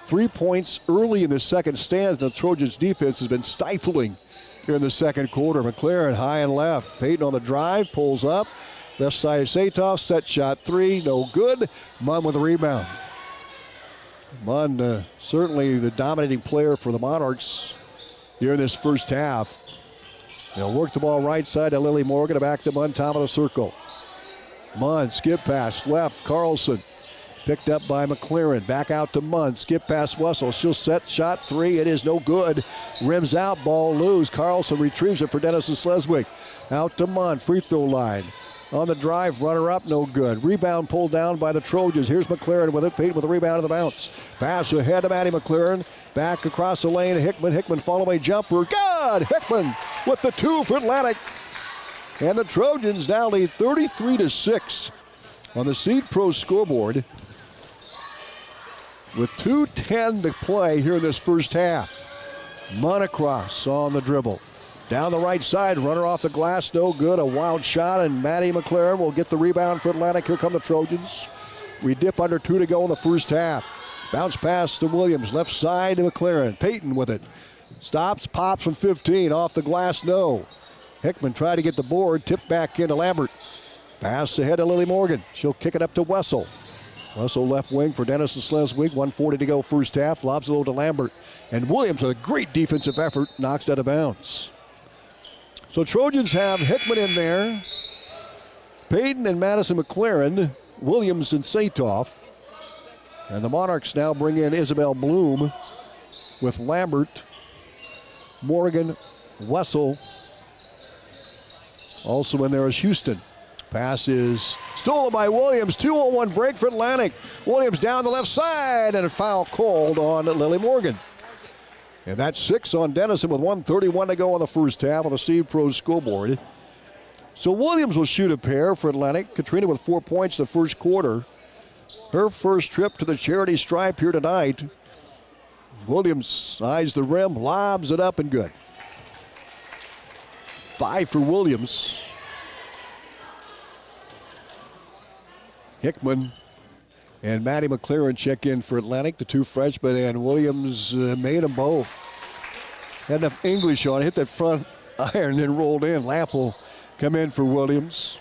3 points early in the second stanza. The Trojans' defense has been stifling here in the second quarter. McLaren high and left. Peyton on the drive, pulls up. Left side of Satoff, set shot 3, no good. Munn with a rebound. Munn, certainly the dominating player for the Monarchs here in this first half. They'll work the ball right side to Lily Morgan, back to Munn, top of the circle. Munn, skip pass, left, Carlson. Picked up by McLaren. Back out to Munn. Skip past Wessel. She'll set shot 3. It is no good. Rims out. Ball loose. Carlson retrieves it for Denison-Schleswig. Out to Munn. Free throw line. On the drive. Runner up. No good. Rebound pulled down by the Trojans. Here's McLaren with it. Peyton with a rebound of the bounce. Pass ahead to Maddie McLaren. Back across the lane to Hickman. Hickman follow away jumper. Good! Hickman with the 2 for Atlantic. And the Trojans now lead 33-6 on the Seed Pro scoreboard, with 2:10 to play here in this first half. Munn across on the dribble. Down the right side, runner off the glass, no good. A wild shot, and Maddie McLaren will get the rebound for Atlantic. Here come the Trojans. We dip under 2 to go in the first half. Bounce pass to Williams, left side to McLaren. Peyton with it. Stops, pops from 15, off the glass, no. Hickman tried to get the board, tipped back into Lambert. Pass ahead to Lily Morgan. She'll kick it up to Wessel. Wessel left wing for Denison-Schleswig. 1:40 to go first half. Lobs it over to Lambert. And Williams with a great defensive effort knocks it out of bounds. So Trojans have Hickman in there. Peyton and Madison McLaren. Williams and Satoff. And the Monarchs now bring in Isabel Bloom with Lambert, Morgan, Wessel. Also in there is Houston. Pass is stolen by Williams. 2-on-1 break for Atlantic. Williams down the left side, and a foul called on Lily Morgan. And that's 6 on Denison with 1:31 to go in the first half on the Steve Pros scoreboard. So Williams will shoot a pair for Atlantic. Katrina with 4 points in the first quarter. Her first trip to the charity stripe here tonight. Williams eyes the rim, lobs it up, and good. 5 for Williams. Hickman and Maddie McLaren check in for Atlantic, the two freshmen, and Williams made them both. Had enough English on it, hit that front iron, then rolled in. Lamp will come in for Williams.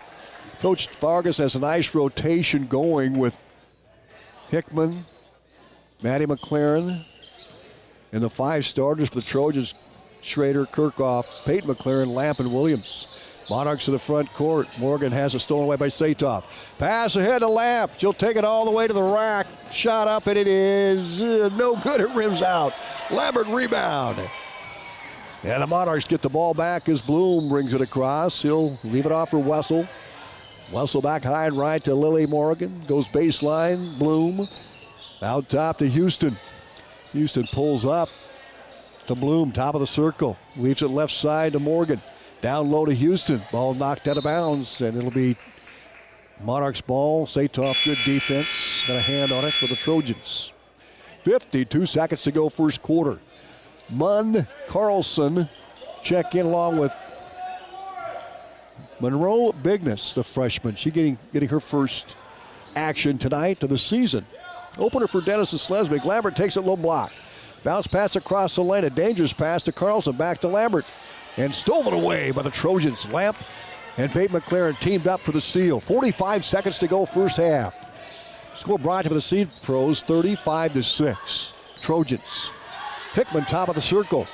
Coach Vargas has a nice rotation going with Hickman, Maddie McLaren, and the 5 starters for the Trojans: Schrader, Kirchhoff, Peyton McLaren, Lamp, and Williams. Monarchs to the front court. Morgan has a stolen away by Satoff. Pass ahead to Lamp. She'll take it all the way to the rack. Shot up, and it is no good. It rims out. Lambert rebound. And the Monarchs get the ball back as Bloom brings it across. He'll leave it off for Wessel. Wessel back high and right to Lily Morgan. Goes baseline. Bloom. Out top to Houston. Houston pulls up to Bloom, top of the circle. Leaves it left side to Morgan. Down low to Houston. Ball knocked out of bounds, and it'll be Monarchs ball. Satoff, good defense. Got a hand on it for the Trojans. 52 seconds to go first quarter. Munn Carlson check in along with Monroe Bigness, the freshman. She's getting her first action tonight of the season. Opener for Denison-Schleswig. Lambert takes it low block. Bounce pass across the lane. A dangerous pass to Carlson. Back to Lambert. And stolen away by the Trojans. Lamp and Peyton McLaren teamed up for the steal. 45 seconds to go first half. Score brought to you by the Seed Pros, 35-6. Trojans. Hickman top of the circle.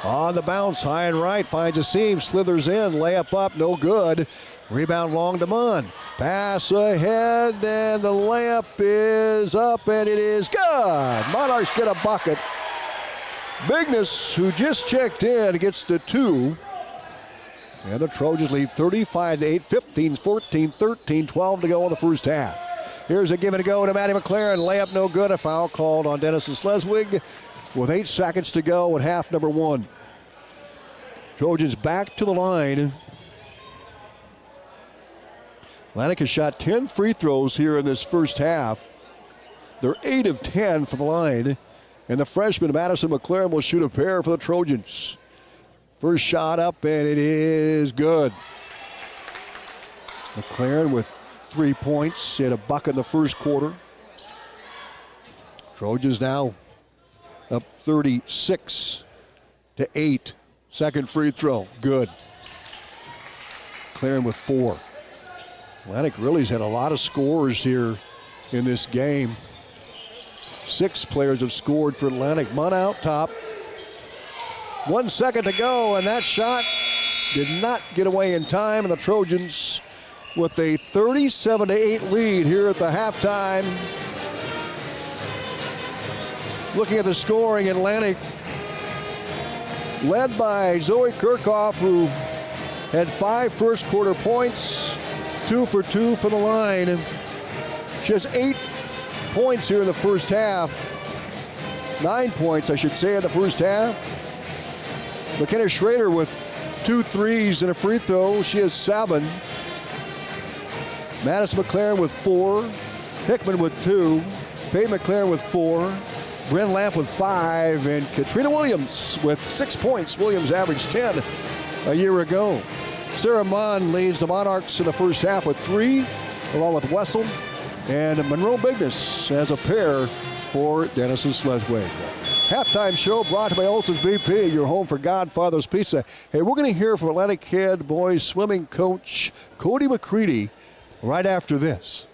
On the bounce, high and right, finds a seam, slithers in, layup up, no good. Rebound long to Munn. Pass ahead, and the layup is up, and it is good. Monarchs get a bucket. Bigness, who just checked in, gets the 2. And the Trojans lead 35-8, 15, 14, 13, 12 to go in the first half. Here's a give and a go to Maddie McLaren. Layup no good. A foul called on Denison-Schleswig with 8 seconds to go in half number 1. Trojans back to the line. Atlantic has shot 10 free throws here in this first half. They're 8 of 10 from the line. And the freshman Madison McLaren will shoot a pair for the Trojans. First shot up, and it is good. McLaren with 3 points. She had a bucket in the first quarter. Trojans now up 36-8. Second free throw, good. McLaren with 4. Atlantic really has had a lot of scores here in this game. 6 players have scored for Atlantic. Munn out top. 1 second to go, and that shot did not get away in time, and the Trojans with a 37-8 lead here at the halftime. Looking at the scoring, Atlantic led by Zoe Kirchhoff, who had 5 first quarter points, 2 for 2 from the line. She has 8 points here in the first half. 9 points, I should say, in the first half. McKenna Schrader with 2 threes and a free throw. She has 7. Madison McLaren with 4. Hickman with 2. Peyton McLaren with 4. Bryn Lamp with 5. And Katrina Williams with 6 points. Williams averaged 10 a year ago. Sarah Munn leads the Monarchs in the first half with 3, along with Wessel. And Monroe Bigness has a pair for Denison-Schleswig. Halftime show brought to you by Olson's BP, your home for Godfather's Pizza. Hey, we're going to hear from Atlantic head boys swimming coach Cody McCready right after this.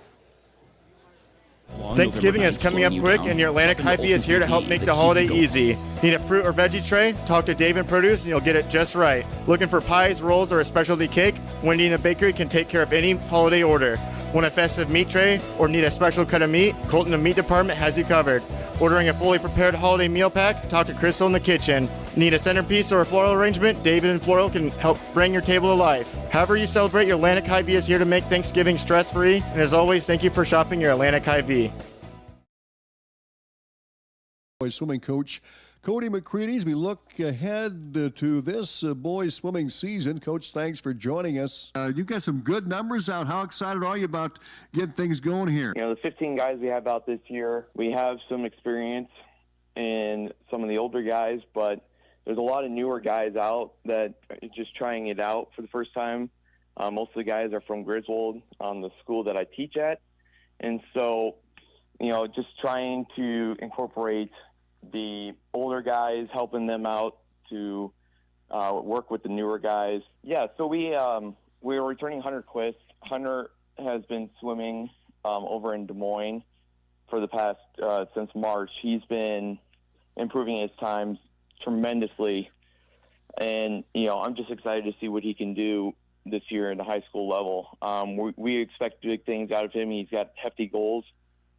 Thanksgiving is coming up quick, and your Atlantic Hypey is here to help make the holiday easy. Need a fruit or veggie tray? Talk to Dave in Produce and you'll get it just right. Looking for pies, rolls, or a specialty cake? Wendy in a Bakery can take care of any holiday order. Want a festive meat tray or need a special cut of meat? Colton, the meat department, has you covered. Ordering a fully prepared holiday meal pack? Talk to Crystal in the kitchen. Need a centerpiece or a floral arrangement? David and Floral can help bring your table to life. However you celebrate, your Atlantic Hy-Vee is here to make Thanksgiving stress-free. And as always, thank you for shopping your Atlantic Hy-Vee. Boys swimming coach Cody McCready, as we look ahead to this boys swimming season. Coach, thanks for joining us. You've got some good numbers out. How excited are you about getting things going here? You know, the 15 guys we have out this year, we have some experience in some of the older guys, but there's a lot of newer guys out that are just trying it out for the first time. Most of the guys are from Griswold, the school that I teach at. And so, you know, just trying to incorporate the older guys, helping them out to work with the newer guys. Yeah, so we are returning Hunter Quist. Hunter has been swimming over in Des Moines for the past, since March. He's been improving his times tremendously. And, you know, I'm just excited to see what he can do this year in the high school level. We expect big things out of him. He's got hefty goals,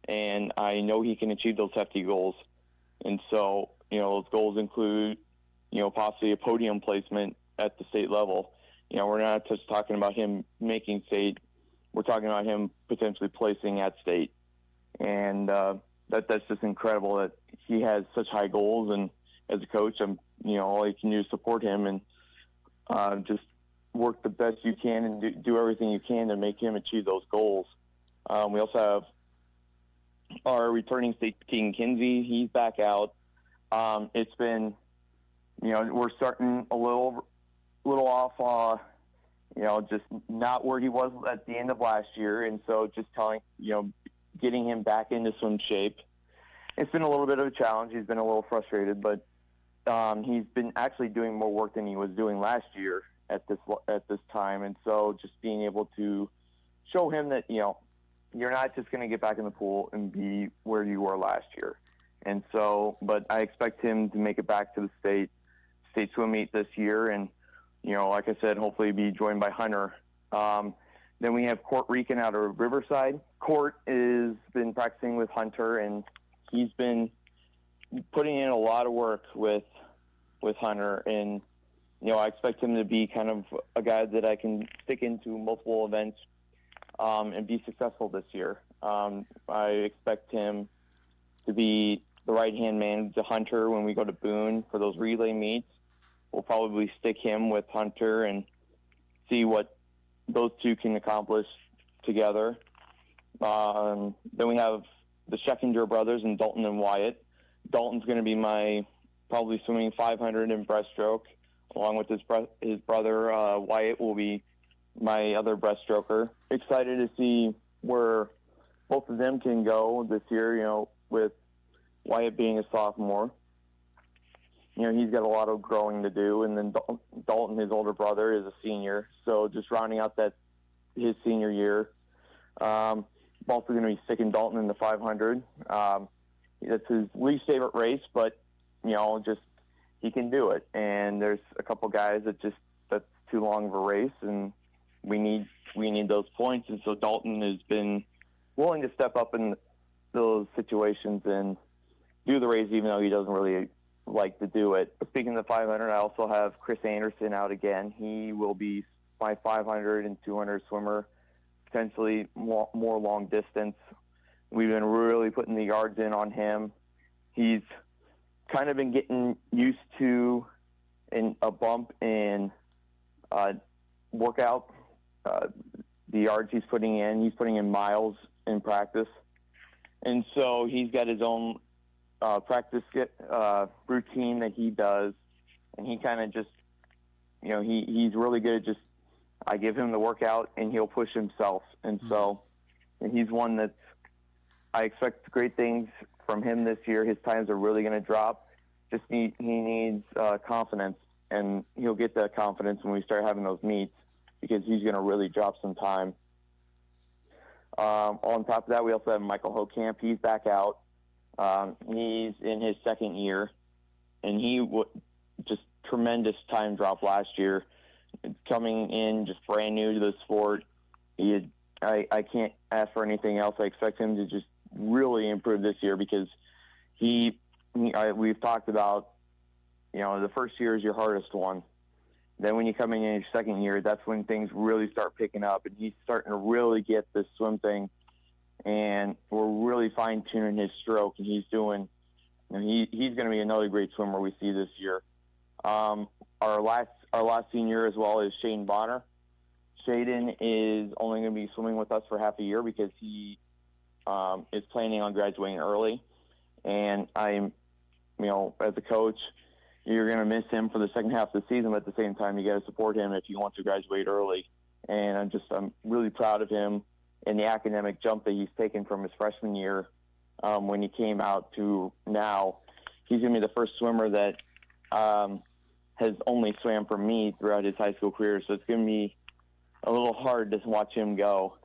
and I know he can achieve those hefty goals. And so, you know, those goals include, you know, possibly a podium placement at the state level. You know, we're not just talking about him making state. We're talking about him potentially placing at state. And that's just incredible that he has such high goals. And as a coach, you know, all you can do is support him and just work the best you can and do everything you can to make him achieve those goals. We also have our returning state King Kinsey. He's back out. It's been, you know, we're starting a little off, you know, just not where he was at the end of last year. And so just getting him back into swim shape. It's been a little bit of a challenge. He's been a little frustrated, but he's been actually doing more work than he was doing last year at this time. And so just being able to show him that, you know, you're not just going to get back in the pool and be where you were last year. And so, but I expect him to make it back to the state swim meet this year. And, you know, like I said, hopefully be joined by Hunter. Then we have Court Rican out of Riverside. Court has been practicing with Hunter, and he's been putting in a lot of work with Hunter. And, you know, I expect him to be kind of a guy that I can stick into multiple events and be successful this year. I expect him to be the right-hand man to Hunter when we go to Boone for those relay meets. We'll probably stick him with Hunter and see what those two can accomplish together. Then we have the Schechinger brothers and Dalton and Wyatt. Dalton's going to be probably swimming 500 in breaststroke, along with his brother Wyatt will be my other breaststroker. Excited to see where both of them can go this year, you know, with Wyatt being a sophomore. You know, he's got a lot of growing to do. And then Dalton, his older brother, is a senior. So just rounding out his senior year. I'm also going to be sticking Dalton in the 500. That's his least favorite race, but, you know, just he can do it. And there's a couple guys that's too long of a race, and we need those points. And so Dalton has been willing to step up in those situations and do the race, even though he doesn't really like to do it. Speaking of the 500, I also have Chris Anderson out again. He will be my 500 and 200 swimmer, potentially more long distance. We've been really putting the yards in on him. He's kind of been getting used to a bump in workout. The yards he's putting in miles in practice. And so he's got his own practice routine that he does. And he kind of just, you know, he's really good at I give him the workout and he'll push himself. And so he's one that I expect great things from him this year. His times are really going to drop. He needs confidence, and he'll get that confidence when we start having those meets, because he's going to really drop some time. On top of that, we also have Michael Hokamp. He's back out. He's in his second year, and he just tremendous time drop last year. Coming in just brand new to the sport, he had, I can't ask for anything else. I expect him to just really improve this year because we've talked about, the first year is your hardest one. Then when you come in your second year, that's when things really start picking up, and he's starting to really get this swim thing, and we're really fine-tuning his stroke, and he's doing, he's going to be another great swimmer we see this year. Our last senior as well is Shaden Bonner. Shaden is only going to be swimming with us for half a year because he is planning on graduating early, and I'm, as a coach, you're going to miss him for the second half of the season, but at the same time, you got to support him if you want to graduate early. And I'm really proud of him and the academic jump that he's taken from his freshman year when he came out to now. He's going to be the first swimmer that has only swam for me throughout his high school career, so it's going to be a little hard to watch him go.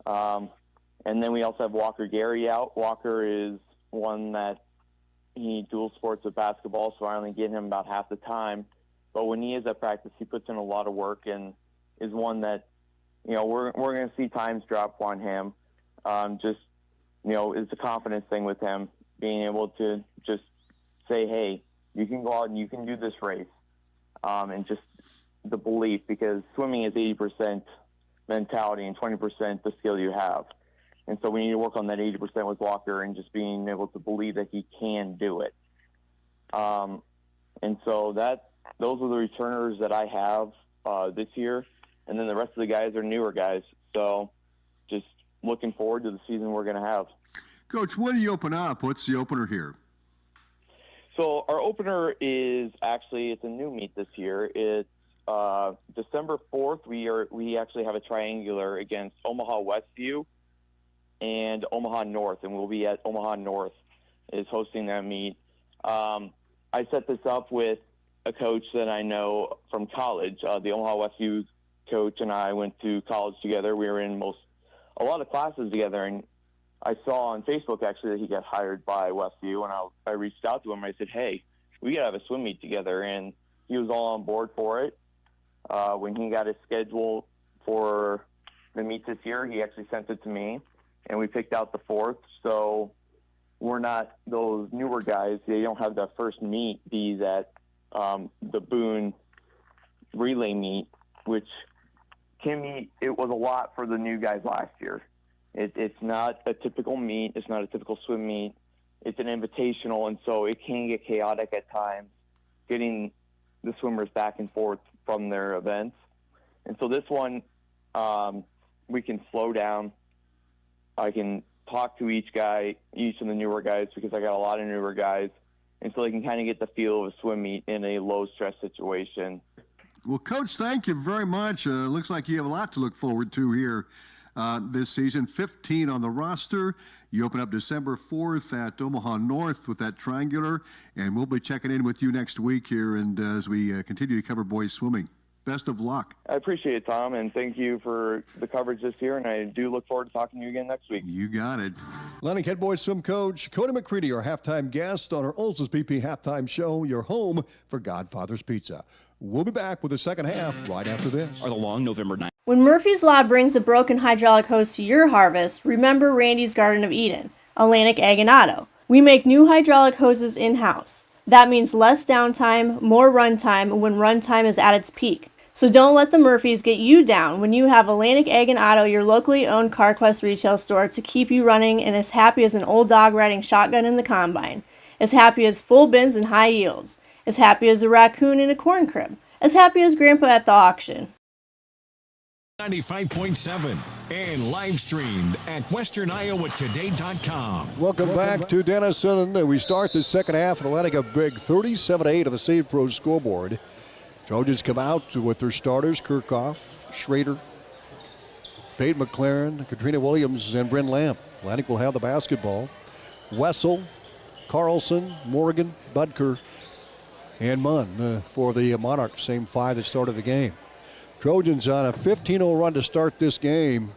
And then we also have Walker Gary out. Walker is one that he dual sports with basketball, so I only get him about half the time. But when he is at practice, he puts in a lot of work and is one that, we're going to see times drop on him. It's a confidence thing with him, being able to just say, hey, you can go out and you can do this race. And just the belief, because swimming is 80% mentality and 20% the skill you have. And so we need to work on that 80% with Walker and just being able to believe that he can do it. And so those are the returners that I have this year. And then the rest of the guys are newer guys. So just looking forward to the season we're going to have. Coach, when do you open up? What's the opener here? So our opener is it's a new meet this year. It's December 4th. We actually have a triangular against Omaha Westview and Omaha North, and we'll be at Omaha North is hosting that meet. I set this up with a coach that I know from college. The Omaha Westview coach and I went to college together. We were in a lot of classes together, and I saw on Facebook actually that he got hired by Westview, and I reached out to him. I said, hey, we got to have a swim meet together, and he was all on board for it. When he got his schedule for the meet this year, he actually sent it to me, and we picked out the 4th. So we're not those newer guys. They don't have the first meet be that the Boone relay meet, which it was a lot for the new guys last year. It's not a typical meet. It's not a typical swim meet. It's an invitational, and so it can get chaotic at times, getting the swimmers back and forth from their events. And so this one, we can slow down. I can talk to each of the newer guys, because I got a lot of newer guys, and so they can kind of get the feel of a swim meet in a low-stress situation. Well, Coach, thank you very much. Looks like you have a lot to look forward to here this season. 15 on the roster. You open up December 4th at Omaha North with that triangular, and we'll be checking in with you next week here and as we continue to cover boys swimming. Best of luck. I appreciate it, Tom, and thank you for the coverage this year, and I do look forward to talking to you again next week. You got it. Atlantic head boys swim coach Cody McCready, our halftime guest on our Olson's BP halftime show, your home for Godfather's Pizza. We'll be back with the second half right after this. Or the long November night. When Murphy's Law brings a broken hydraulic hose to your harvest, remember Randy's Garden of Eden, Atlantic Ag and Auto. We make new hydraulic hoses in-house. That means less downtime, more runtime when runtime is at its peak. So don't let the Murphys get you down when you have Atlantic Ag and Auto, your locally owned CarQuest retail store, to keep you running and as happy as an old dog riding shotgun in the combine, as happy as full bins and high yields, as happy as a raccoon in a corn crib, as happy as Grandpa at the auction. 95.7 and live streamed at westerniowatoday.com. Welcome back to Denison. We start the second half of Atlantic, a big 37-8 of the Save Pro scoreboard. Trojans come out with their starters, Kirchhoff, Schrader, Peyton McLaren, Katrina Williams, and Bryn Lamp. Atlantic will have the basketball. Wessel, Carlson, Morgan, Budker, and Munn for the Monarchs, same five that started the game. Trojans on a 15-0 run to start this game,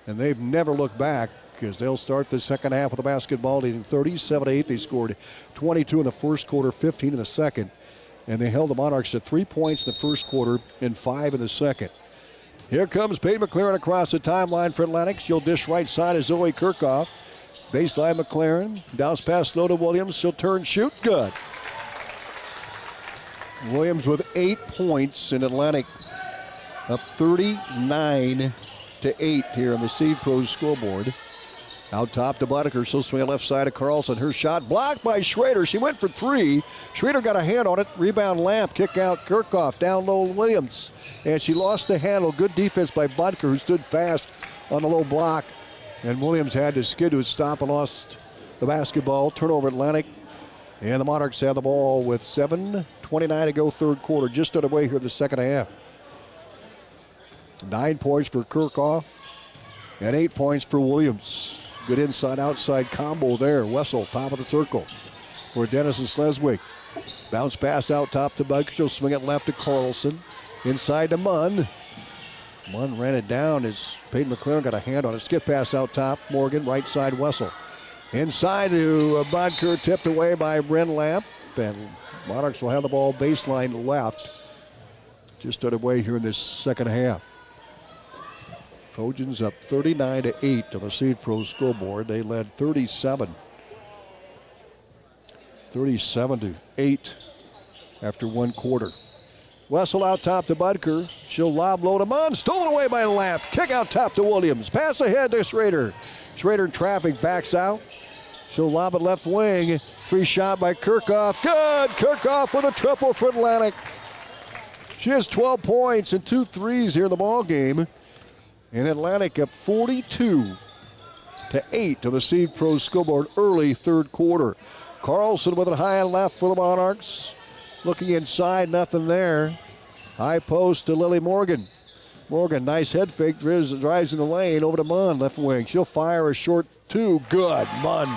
and they've never looked back because they'll start the second half with the basketball leading 37-8. They scored 22 in the first quarter, 15 in the second, and they held the Monarchs to 3 points in the first quarter and 5 in the second. Here comes Peyton McLaren across the timeline for Atlantic. She'll dish right side of Zoe Kirchhoff. Baseline McLaren. Bounce pass low to Williams. She'll turn, shoot. Good. Williams with 8 points in Atlantic. Up 39-8 here on the Seed Pros scoreboard. Out top to Boddicker. She'll swing left side of Carlson. Her shot blocked by Schrader. She went for three. Schrader got a hand on it. Rebound Lamp. Kick out Kirchhoff. Down low Williams. And she lost the handle. Good defense by Boddicker, who stood fast on the low block. And Williams had to skid to a stop and lost the basketball. Turnover Atlantic. And the Monarchs have the ball with 7:29 to go third quarter. Just underway here in the second half. 9 points for Kirchhoff and 8 points for Williams. Good inside-outside combo there. Wessel, top of the circle for Denison-Schleswig. Bounce pass out top to Bud. She'll swing it left to Carlson. Inside to Munn. Munn ran it down as Peyton McLaren got a hand on it. Skip pass out top. Morgan, right side Wessel. Inside to Bodker, tipped away by Bryn Lamp. And Monarchs will have the ball baseline left. Just underway here in this second half. Trojans up 39-8 to the Seed Pro scoreboard. They led 37-8 after one quarter. Wessel out top to Budker. She'll lob low to Munn. Stolen away by Lamp. Kick out top to Williams. Pass ahead to Schrader. Schrader in traffic backs out. She'll lob it left wing. Free shot by Kirchhoff. Good. Kirchhoff with a triple for Atlantic. She has 12 points and 2 threes here in the ball game. And Atlantic up 42-8 to the Seed Pro scoreboard early third quarter. Carlson with it high and left for the Monarchs. Looking inside, nothing there. High post to Lily Morgan. Morgan, nice head fake, drives in the lane over to Munn, left wing. She'll fire a short two. Good. Munn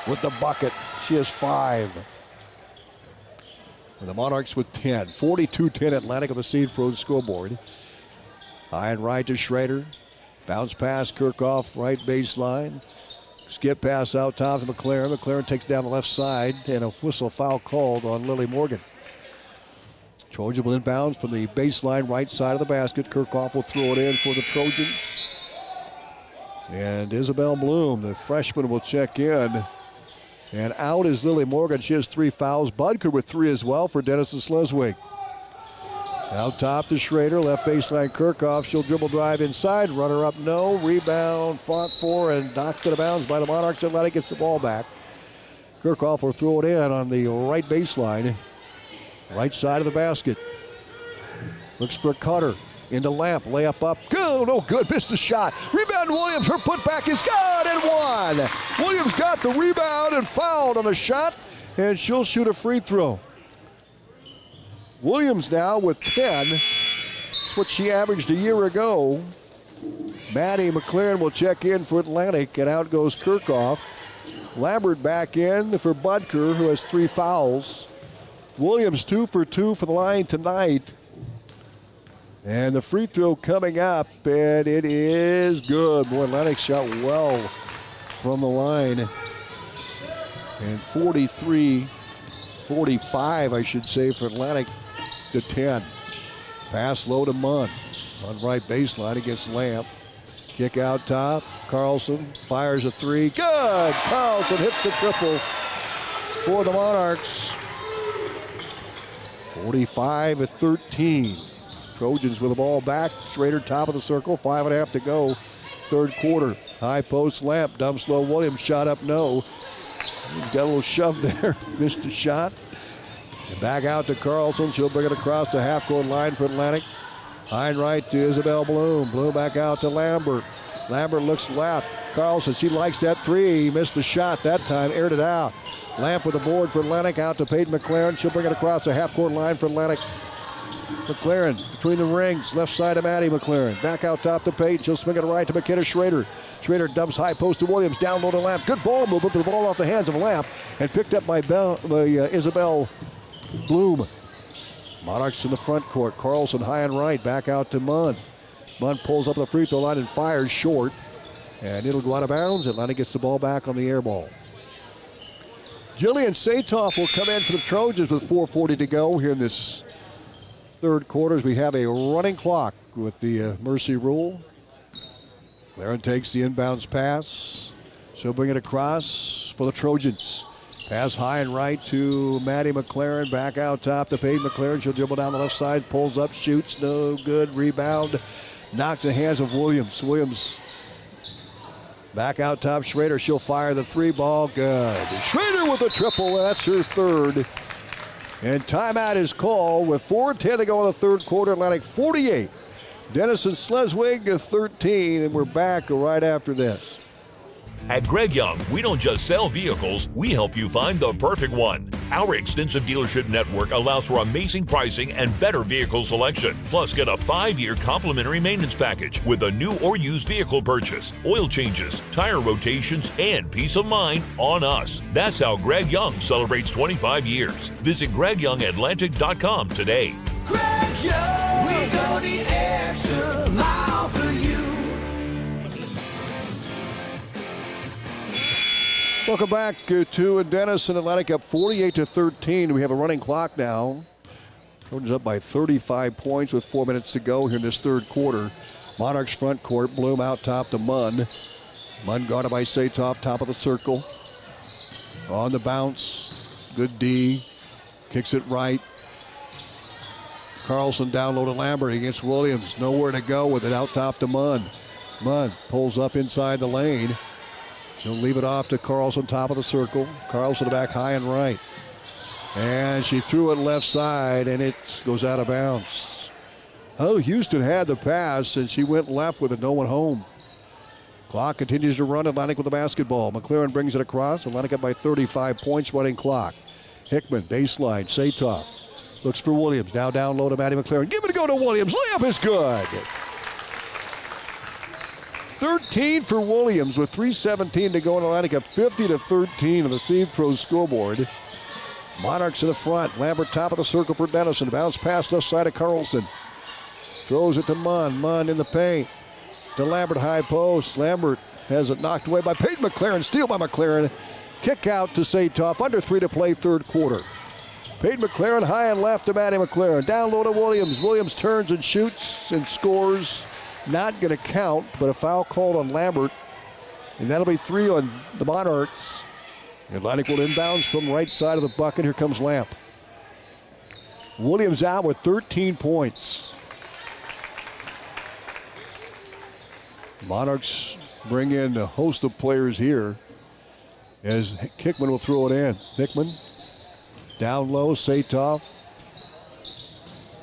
with the bucket. She has 5. And the Monarchs with 10. 42-10 Atlantic on the Seed Pro scoreboard. High and right to Schrader. Bounce pass, Kirchhoff, right baseline. Skip pass out top to McLaren. McLaren takes down the left side, and a whistle foul called on Lily Morgan. Trojan will inbounds from the baseline right side of the basket. Kirchhoff will throw it in for the Trojans. And Isabel Bloom, the freshman, will check in. And out is Lily Morgan. She has 3 fouls. Budker with 3 as well for Denison-Schleswig. Out top to Schrader, left baseline Kirchhoff. She'll dribble drive inside, runner up no, rebound fought for and knocked out of bounds by the Monarchs. Atlantic gets the ball back. Kirchhoff will throw it in on the right baseline, right side of the basket. Looks for Cutter, into Lamp, layup up, go, no good, missed the shot. Rebound Williams, her putback is good and one. Williams got the rebound and fouled on the shot, and she'll shoot a free throw. Williams now with 10. That's what she averaged a year ago. Maddie McLaren will check in for Atlantic, and out goes Kirchhoff. Lambert back in for Budker, who has 3 fouls. Williams 2 for 2 for the line tonight. And the free throw coming up, and it is good. Boy, Atlantic shot well from the line. And 43-45, I should say, for Atlantic to 10. Pass low to Munn. On right baseline against Lamp. Kick out top. Carlson fires a 3. Good! Carlson hits the triple for the Monarchs. 45-13. Trojans with the ball back. Schrader top of the circle. 5.5 to go. Third quarter. High post Lamp. Dumps low. Williams shot up no. He's got a little shove there. Missed the shot. And back out to Carlson. She'll bring it across the half-court line for Atlantic. High and right to Isabel Bloom. Bloom back out to Lambert. Lambert looks left. Carlson, she likes that 3. He missed the shot that time. Aired it out. Lamp with the board for Atlantic. Out to Peyton McLaren. She'll bring it across the half-court line for Atlantic. McLaren between the rings. Left side of Maddie McLaren. Back out top to Peyton. She'll swing it right to McKenna Schrader. Schrader dumps high post to Williams. Down low to Lamp. Good ball movement, but the ball off the hands of Lamp and picked up by Isabel Bloom. Monarchs in the front court. Carlson high and right. Back out to Munn. Munn pulls up the free throw line and fires short. And it'll go out of bounds. Atlanta gets the ball back on the air ball. Jillian Satoff will come in for the Trojans with 4:40 to go here in this third quarter as we have a running clock with the mercy rule. McLaren takes the inbounds pass. She'll bring it across for the Trojans. Pass high and right to Maddie McLaren. Back out top to Peyton McLaren. She'll dribble down the left side. Pulls up, shoots. No good. Rebound. Knocked in the hands of Williams. Williams back out top. Schrader. She'll fire the three ball. Good. Schrader with a triple. That's her third. And timeout is called with 4:10 to go in the third quarter. Atlantic 48. Denison-Schleswig 13. And we're back right after this. At Greg Young, we don't just sell vehicles, we help you find the perfect one. Our extensive dealership network allows for amazing pricing and better vehicle selection. Plus, get a 5-year complimentary maintenance package with a new or used vehicle purchase, oil changes, tire rotations, and peace of mind on us. That's how Greg Young celebrates 25 years. Visit GregYoungAtlantic.com today. Greg Young, we go the extra mile for you. Welcome back to Denison. Atlantic up 48-13. We have a running clock now. Trojans up by 35 points with 4 minutes to go here in this third quarter. Monarchs front court. Bloom out top to Munn. Munn guarded by Satoff, top of the circle. On the bounce. Good D. Kicks it right. Carlson down low to Lambert against Williams. Nowhere to go with it. Out top to Munn. Munn pulls up inside the lane. She'll leave it off to Carlson, top of the circle. Carlson back high and right. And she threw it left side, and it goes out of bounds. Oh, Houston had the pass, and she went left with it. No one home. Clock continues to run. Atlantic with the basketball. McLaren brings it across. Atlantic up by 35 points, running clock. Hickman, baseline. Satoff looks for Williams. Now down low to Maddie McLaren. Give it a go to Williams. Layup is good. 13 for Williams with 3:17 to go in Atlantic up 50-13 on the Seed Pro scoreboard. Monarchs in the front. Lambert top of the circle for Denison. Bounce pass left side of Carlson. Throws it to Munn. Munn in the paint. To Lambert, high post. Lambert has it knocked away by Peyton McLaren. Steal by McLaren. Kick out to Satoff. Under 3 to play third quarter. Peyton McLaren high and left to Maddie McLaren. Down low to Williams. Williams turns and shoots and scores. Not going to count, but a foul called on Lambert. And that'll be 3 on the Monarchs. Atlantic will inbounds from right side of the bucket. Here comes Lamp. Williams out with 13 points. Monarchs bring in a host of players here as Hickman will throw it in. Hickman down low, Satoff.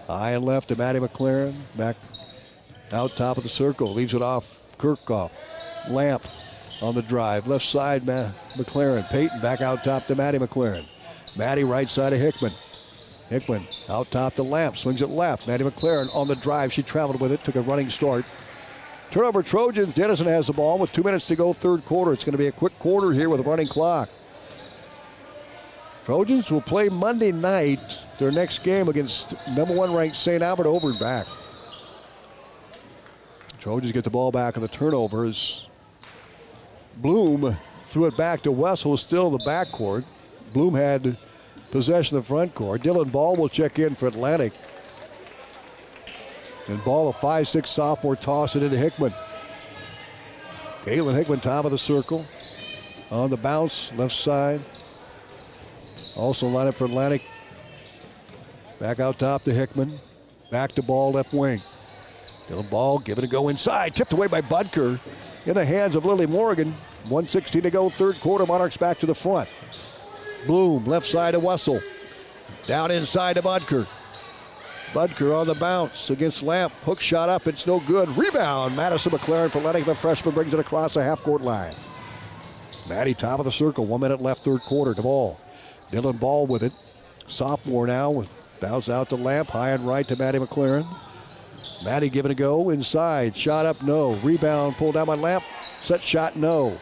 High and left to Maddie McLaren. Back out top of the circle, leaves it off Kirchhoff. Lamp on the drive, left side McLaren. Peyton back out top to Maddie McLaren. Maddie right side of Hickman. Hickman out top to Lamp, swings it left. Maddie McLaren on the drive, she traveled with it, took a running start. Turnover Trojans, Denison has the ball with 2 minutes to go third quarter. It's going to be a quick quarter here with a running clock. Trojans will play Monday night, their next game against number 1 ranked St. Albert over and back. Trojans get the ball back on the turnovers. Bloom threw it back to Wessel, still in the backcourt. Bloom had possession of the front court. Dylan Ball will check in for Atlantic. And Ball, a 5'6" sophomore, toss it into Hickman. Caitlin Hickman, top of the circle. On the bounce, left side. Also line up for Atlantic. Back out top to Hickman. Back to Ball, left wing. Dylan Ball, give it a go inside. Tipped away by Budker. In the hands of Lily Morgan. 1:16 to go, third quarter. Monarchs back to the front. Bloom, left side to Wessel. Down inside to Budker. Budker on the bounce against Lamp. Hook shot up, it's no good. Rebound, Madison McLaren for letting the freshman brings it across the half-court line. Maddie, top of the circle. 1 minute left, third quarter. To Ball. Dylan Ball with it. Sophomore now. Bounce out to Lamp. High and right to Maddie McLaren. Maddie giving a go inside. Shot up, no. Rebound pulled down by Lamp. Set shot, no.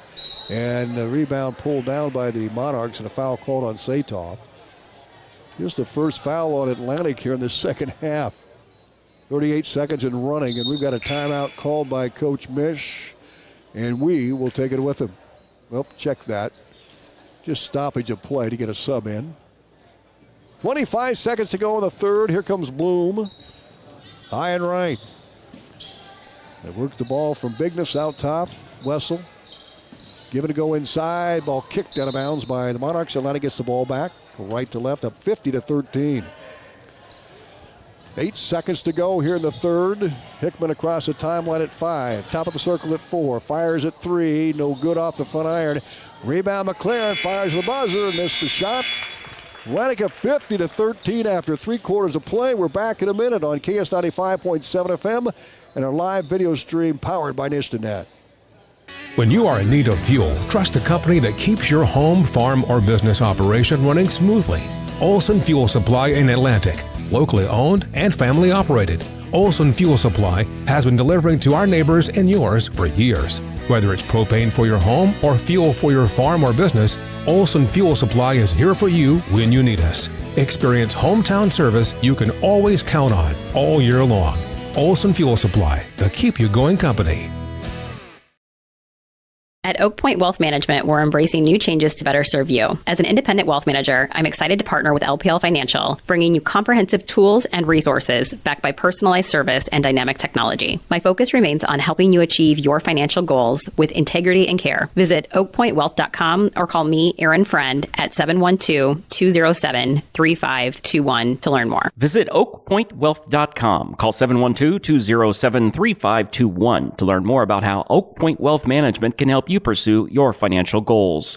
And the rebound pulled down by the Monarchs and a foul called on Satoff. Just the first foul on Atlantic here in the second half. 38 seconds and running, and we've got a timeout called by Coach Mish, and we will take it with him. Well, check that. Just stoppage of play to get a sub in. 25 seconds to go in the third. Here comes Bloom. High and right. They work the ball from Bigness out top. Wessel. Give it a go inside. Ball kicked out of bounds by the Monarchs. Atlanta gets the ball back. Right to left, up 50-13. 8 seconds to go here in the third. Hickman across the timeline at 5. Top of the circle at 4. Fires at 3. No good off the front iron. Rebound McLaren. Fires the buzzer. Missed the shot. Atlantic up 50-13 after 3 quarters of play. We're back in a minute on KS 95.7 FM and our live video stream powered by Nistanet. When you are in need of fuel, trust the company that keeps your home, farm, or business operation running smoothly. Olson Fuel Supply in Atlantic. Locally owned and family operated. Olson Fuel Supply has been delivering to our neighbors and yours for years. Whether it's propane for your home or fuel for your farm or business, Olson Fuel Supply is here for you when you need us. Experience hometown service you can always count on all year long. Olson Fuel Supply, the keep you going company. At Oak Point Wealth Management, we're embracing new changes to better serve you. As an independent wealth manager, I'm excited to partner with LPL Financial, bringing you comprehensive tools and resources backed by personalized service and dynamic technology. My focus remains on helping you achieve your financial goals with integrity and care. Visit oakpointwealth.com or call me, Erin Friend, at 712-207-3521 to learn more. Visit oakpointwealth.com. Call 712-207-3521 to learn more about how Oak Point Wealth Management can help you pursue your financial goals.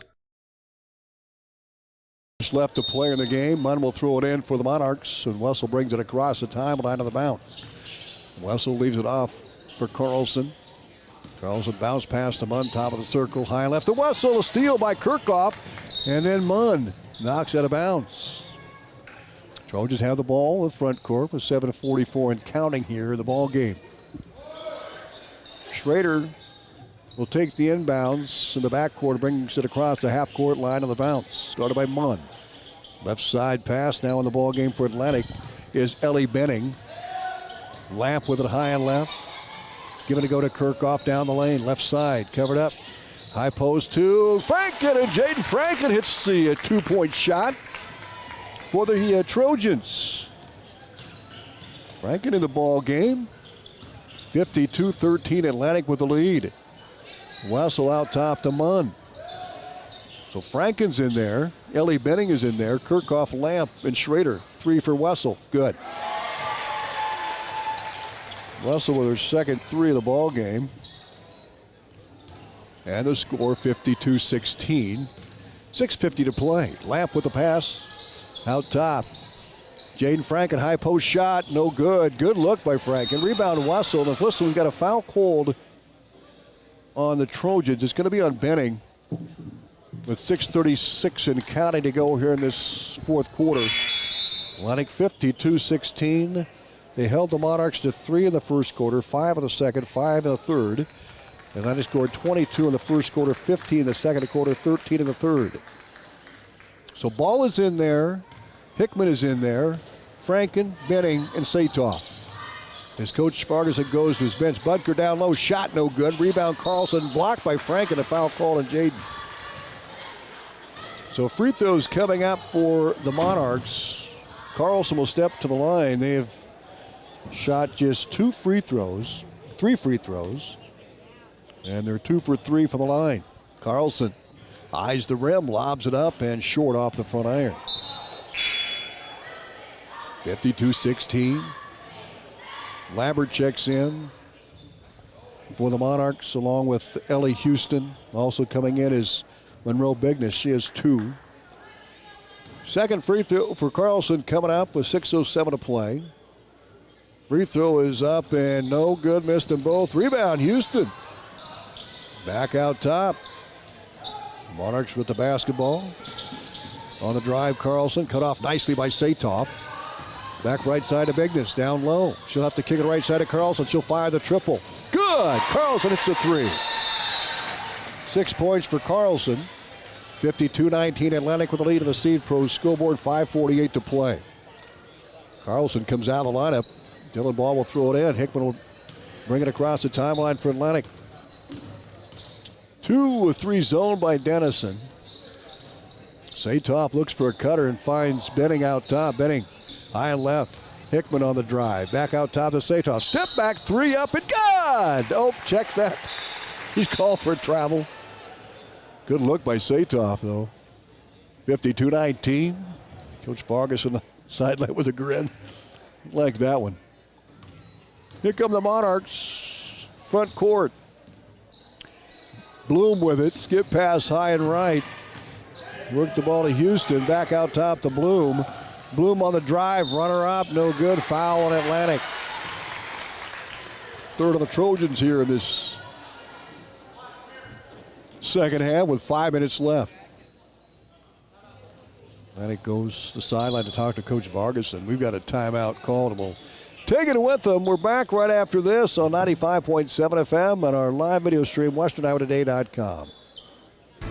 Just left to play in the game. Munn will throw it in for the Monarchs, and Wessel brings it across the timeline of the bounce. Wessel leaves it off for Carlson. Carlson bounce past the Munn, top of the circle, high left to Wessel. A steal by Kirchhoff, and then Munn knocks out of bounds. Trojans have the ball in front court with 7:44 and counting here in the ball game. Schrader will take the inbounds in the backcourt, brings it across the half-court line of the bounce. Guarded by Munn. Left side pass now in the ball game for Atlantic is Ellie Benning. Lamp with it high and left. Giving it to go to Kirchhoff down the lane. Left side covered up. High post to Franken, and Jaden Franken hits the two-point shot for the Trojans. Franken in the ball game. 52-13 Atlantic with the lead. Wessel out top to Munn. So Franken's in there. Ellie Benning is in there. Kirchhoff, Lamp, and Schrader. 3 for Wessel. Good. Wessel with her second 3 of the ball game. And the score 52-16. 6:50 to play. Lamp with the pass. Out top. Jaden Franken, high post shot. No good. Good look by Franken. Rebound Wessel. And listen, we've got a foul called on the Trojans. It's going to be on Benning with 6:36 and counting to go here in this fourth quarter. Atlantic 52-16. They held the Monarchs to 3 in the first quarter, 5 in the second, 5 in the third. Atlantic scored 22 in the first quarter, 15 in the second quarter, 13 in the third. So Ball is in there. Hickman is in there. Franken, Benning, and Satoff. As Coach Ferguson goes to his bench, Budker down low, shot no good. Rebound Carlson, blocked by Franken, a foul call on Jaden. So free throws coming up for the Monarchs. Carlson will step to the line. They have shot just 3 free throws, and they're 2 for 3 from the line. Carlson eyes the rim, lobs it up, and short off the front iron. 52-16. Lambert checks in for the Monarchs along with Ellie Houston. Also coming in is Monroe Bigness. She has 2. Second free throw for Carlson coming up with 6:07 to play. Free throw is up and no good. Missed them both. Rebound Houston. Back out top. Monarchs with the basketball. On the drive, Carlson cut off nicely by Satoff. Back right side to Bigness, down low. She'll have to kick it right side to Carlson. She'll fire the triple. Good! Carlson hits the 3. 6 points for Carlson. 52-19 Atlantic with the lead of the Steve Pros scoreboard. 5:48 to play. Carlson comes out of the lineup. Dylan Ball will throw it in. Hickman will bring it across the timeline for Atlantic. 2 of 3 zoned by Denison. Satoff looks for a cutter and finds Benning out top. Benning high and left. Hickman on the drive. Back out top to Satoff. Step back, 3 up and good! Oh, check that. He's called for travel. Good look by Satoff, though. 52-19. Coach Vargas on the sideline with a grin. Like that one. Here come the Monarchs. Front court. Bloom with it. Skip pass high and right. Work the ball to Houston. Back out top to Bloom. Bloom on the drive. Runner up. No good. Foul on Atlantic. Third of the Trojans here in this second half with 5 minutes left. Atlantic goes to the sideline to talk to Coach Vargas, and we've got a timeout called, and we'll take it with them. We're back right after this on 95.7 FM on our live video stream, westernourtoday.com.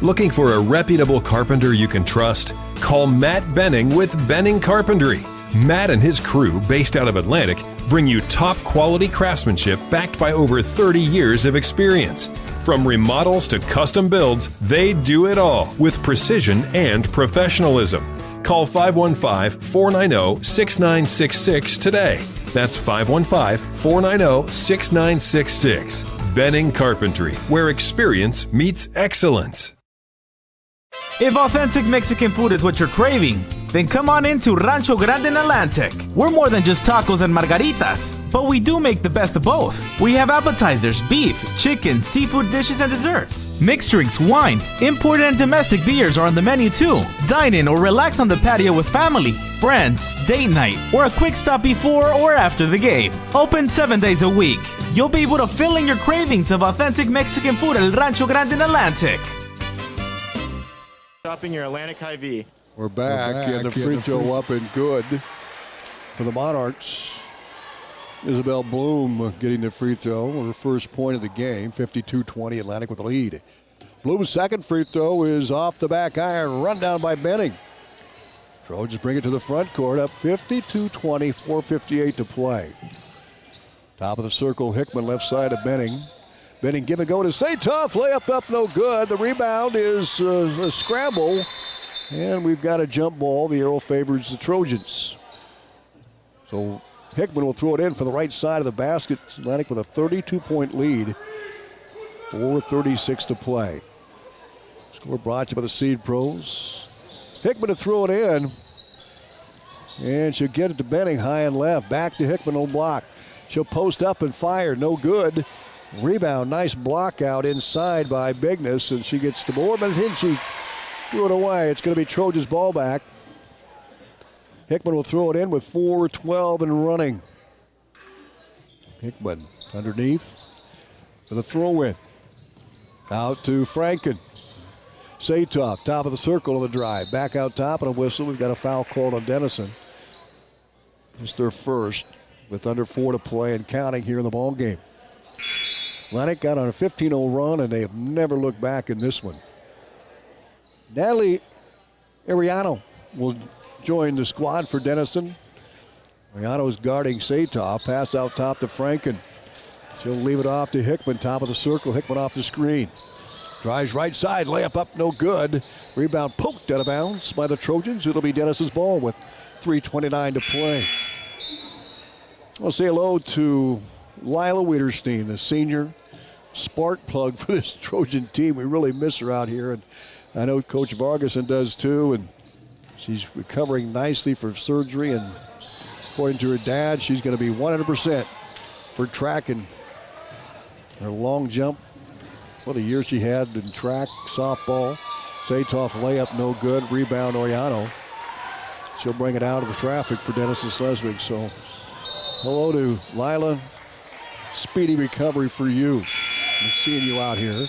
Looking for a reputable carpenter you can trust? Call Matt Benning with Benning Carpentry. Matt and his crew, based out of Atlantic, bring you top quality craftsmanship backed by over 30 years of experience. From remodels to custom builds, they do it all with precision and professionalism. Call 515-490-6966 today. That's 515-490-6966. Benning Carpentry, where experience meets excellence. If authentic Mexican food is what you're craving, then come on into Rancho Grande in Atlantic. We're more than just tacos and margaritas, but we do make the best of both. We have appetizers, beef, chicken, seafood dishes, and desserts. Mixed drinks, wine, imported and domestic beers are on the menu too. Dine in or relax on the patio with family, friends, date night, or a quick stop before or after the game. Open 7 days a week. You'll be able to fill in your cravings of authentic Mexican food at Rancho Grande in Atlantic. Shopping your Atlantic Hy-Vee. We're back, and the free throw up and good for the Monarchs. Isabel Bloom getting the free throw, her first point of the game, 52-20, Atlantic with the lead. Bloom's second free throw is off the back iron, run down by Benning. Trojans bring it to the front court, up 52-20, 4:58 to play. Top of the circle, Hickman left side of Benning. Benning give and go to Satoff, layup up no good. The rebound is a scramble. And we've got a jump ball. The arrow favors the Trojans. So Hickman will throw it in for the right side of the basket. Atlantic with a 32-point lead. 4:36 to play. Score brought to you by the Seed Pros. Hickman to throw it in. And she'll get it to Benning, high and left. Back to Hickman on block. She'll post up and fire. No good. Rebound. Nice block out inside by Bigness. And she gets the board. But then she threw it away. It's going to be Trojans' ball back. Hickman will throw it in with 4:12 and running. Hickman underneath for the throw-in. Out to Franken. Satoff, top of the circle on the drive. Back out top and a whistle. We've got a foul called on Denison. It's their first with under 4 to play and counting here in the ball game. Atlantic got on a 15-0 run, and they have never looked back in this one. Natalie Ariano will join the squad for Denison. Ariano is guarding Satoff. Pass out top to Franken. She'll leave it off to Hickman, top of the circle. Hickman off the screen. Drives right side, layup up, no good. Rebound poked out of bounds by the Trojans. It'll be Dennison's ball with 3:29 to play. I'll say hello to Lila Wiederstein, the senior spark plug for this Trojan team. We really miss her out here, and I know Coach Vargason does too, and she's recovering nicely from surgery, and according to her dad, she's going to be 100% for track and her long jump. What a year she had in track, softball. Satoff layup, no good. Rebound, Oriano. She'll bring it out of the traffic for Denison-Schleswig. So hello to Lila. Speedy recovery for you. We're seeing you out here.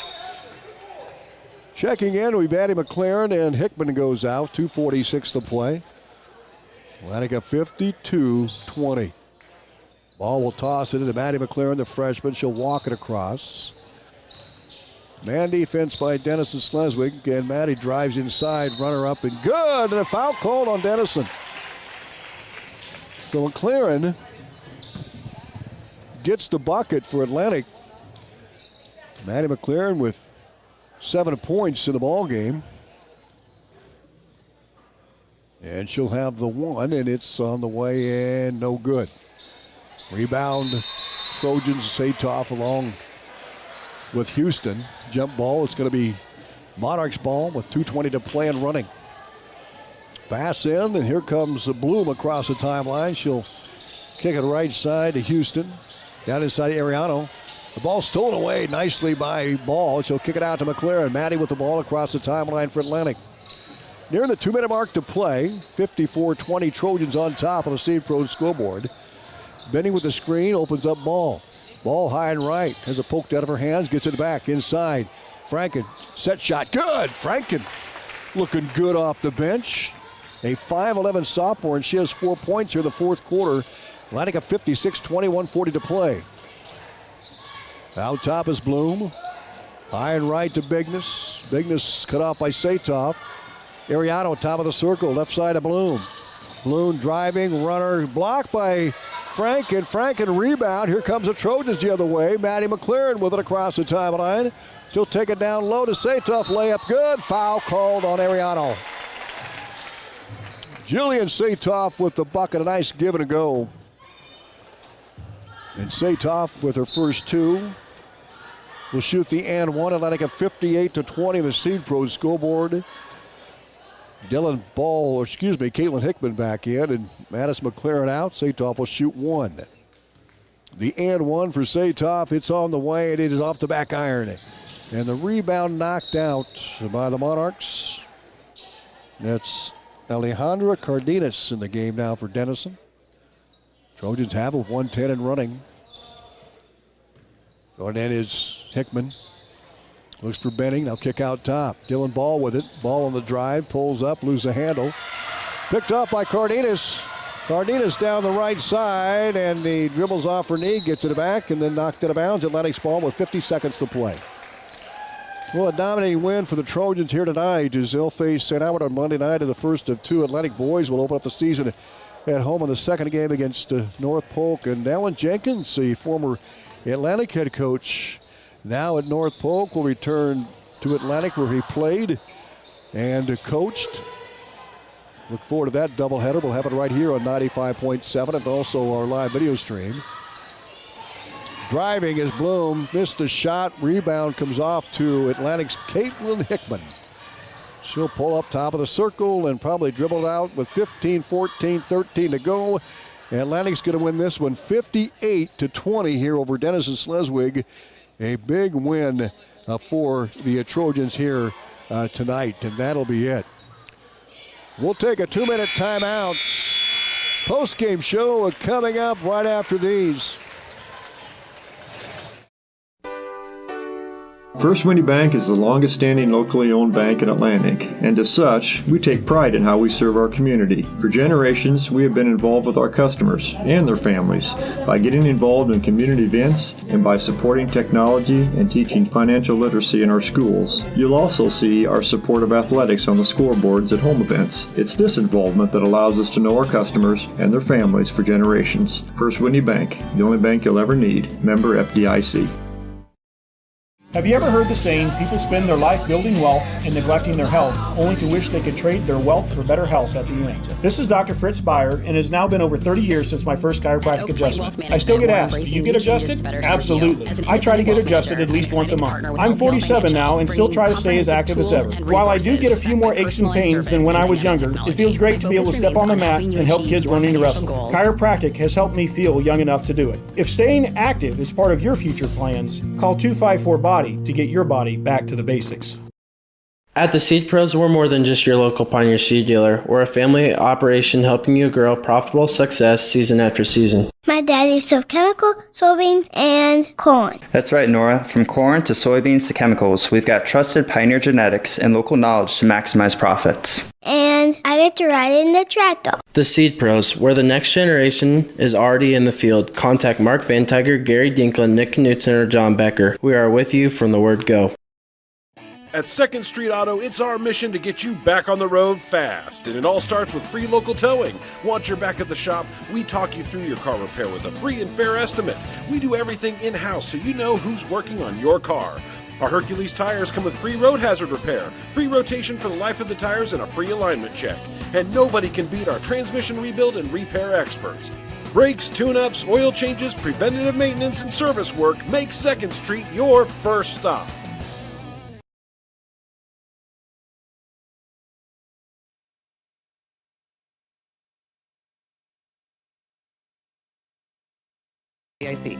Checking in, we've Maddie McLaren, and Hickman goes out. 2:46 to play. Atlantic up 52-20. Ball will toss it into Maddie McLaren, the freshman. She'll walk it across. Man defense by Denison-Schleswig, and Maddie drives inside, runner up and good, and a foul called on Denison. So McLaren gets the bucket for Atlantic. Maddie McLaren with 7 points in the ball game. And she'll have the one, and it's on the way and no good. Rebound, Trojans, Satoff along with Houston. Jump ball, it's going to be Monarchs ball with 2:20 to play and running. Pass in, and here comes Bloom across the timeline. She'll kick it right side to Houston. Down inside Ariano. The ball stolen away nicely by Ball. She'll kick it out to McLaren. Maddie with the ball across the timeline for Atlantic. Near the 2-minute mark to play. 54-20 Trojans on top of the Seed Pro scoreboard. Benning with the screen, opens up Ball. Ball high and right. Has it poked out of her hands, gets it back inside. Franken, set shot, good. Franken looking good off the bench. A 5'11 sophomore, and she has 4 points here in the fourth quarter. Atlantic a 56-20, 1:40 to play. Out top is Bloom. High and right to Bigness. Bigness cut off by Satoff. Ariano, top of the circle, left side of Bloom. Bloom driving, runner, blocked by Franken. Franken rebound. Here comes the Trojans the other way. Maddie McLaren with it across the timeline. She'll take it down low to Satoff. Layup good. Foul called on Ariano. Jillian Satoff with the bucket. A nice give and a go. And Satoff with her first two will shoot the and one. Atlantic a 58-20 the Seed Pro scoreboard. Caitlin Hickman back in, and Madison McLaren out. Satoff will shoot one. The and one for Satoff. It's on the way, and it is off the back iron. And the rebound knocked out by the Monarchs. That's Alejandra Cardenas in the game now for Denison. Trojans have a 1:10 and running. Going in is Hickman. Looks for Benning. Now kick out top. Dylan Ball with it. Ball on the drive. Pulls up. Loses the handle. Picked up by Cardenas. Cardenas down the right side, and he dribbles off her knee, gets it back, and then knocked it out of bounds. Atlantic's ball with 50 seconds to play. Well, a dominating win for the Trojans here tonight as they'll face St. Albert on Monday night, and the first of two. Atlantic boys will open up the season at home in the second game against North Polk. And Alan Jenkins, the former Atlantic head coach, now at North Polk, will return to Atlantic where he played and coached. Look forward to that doubleheader. We'll have it right here on 95.7 and also our live video stream. Driving is Bloom. Missed the shot. Rebound comes off to Atlantic's Caitlin Hickman. She'll pull up top of the circle and probably dribble it out with 15, 14, 13 to go. Atlantic's going to win this one 58-20 here over Denison-Schleswig. A big win for the Trojans here tonight, and that'll be it. We'll take a 2-minute timeout. Post-game show coming up right after these. First Windy Bank is the longest standing locally owned bank in Atlantic, and as such, we take pride in how we serve our community. For generations, we have been involved with our customers and their families by getting involved in community events and by supporting technology and teaching financial literacy in our schools. You'll also see our support of athletics on the scoreboards at home events. It's this involvement that allows us to know our customers and their families for generations. First Windy Bank, the only bank you'll ever need. Member FDIC. Have you ever heard the saying, people spend their life building wealth and neglecting their health, only to wish they could trade their wealth for better health at the end? This is Dr. Fritz Beyer, and it has now been over 30 years since my first chiropractic adjustment. I still get asked, do you get adjusted? Absolutely. I try to get adjusted at least once a month. I'm 47 now and still try to stay as active as ever. While I do get a few more aches and pains than when I was younger, it feels great to be able to step on the mat and help kids running to wrestle. Chiropractic has helped me feel young enough to do it. If staying active is part of your future plans, call 254-BODY to get your body back to the basics. At the Seed Pros, we're more than just your local Pioneer Seed dealer. We're a family operation helping you grow profitable success season after season. My daddy sold chemical, soybeans, and corn. That's right, Nora. From corn to soybeans to chemicals, we've got trusted Pioneer genetics and local knowledge to maximize profits. And I get to ride in the tractor. The Seed Pros, where the next generation is already in the field. Contact Mark Van Tiger, Gary Dinklin, Nick Knutson, or John Becker. We are with you from the word go. At 2nd Street Auto, it's our mission to get you back on the road fast. And it all starts with free local towing. Once you're back at the shop, we talk you through your car repair with a free and fair estimate. We do everything in-house so you know who's working on your car. Our Hercules tires come with free road hazard repair, free rotation for the life of the tires, and a free alignment check. And nobody can beat our transmission rebuild and repair experts. Brakes, tune-ups, oil changes, preventative maintenance, and service work make 2nd Street your first stop. I see.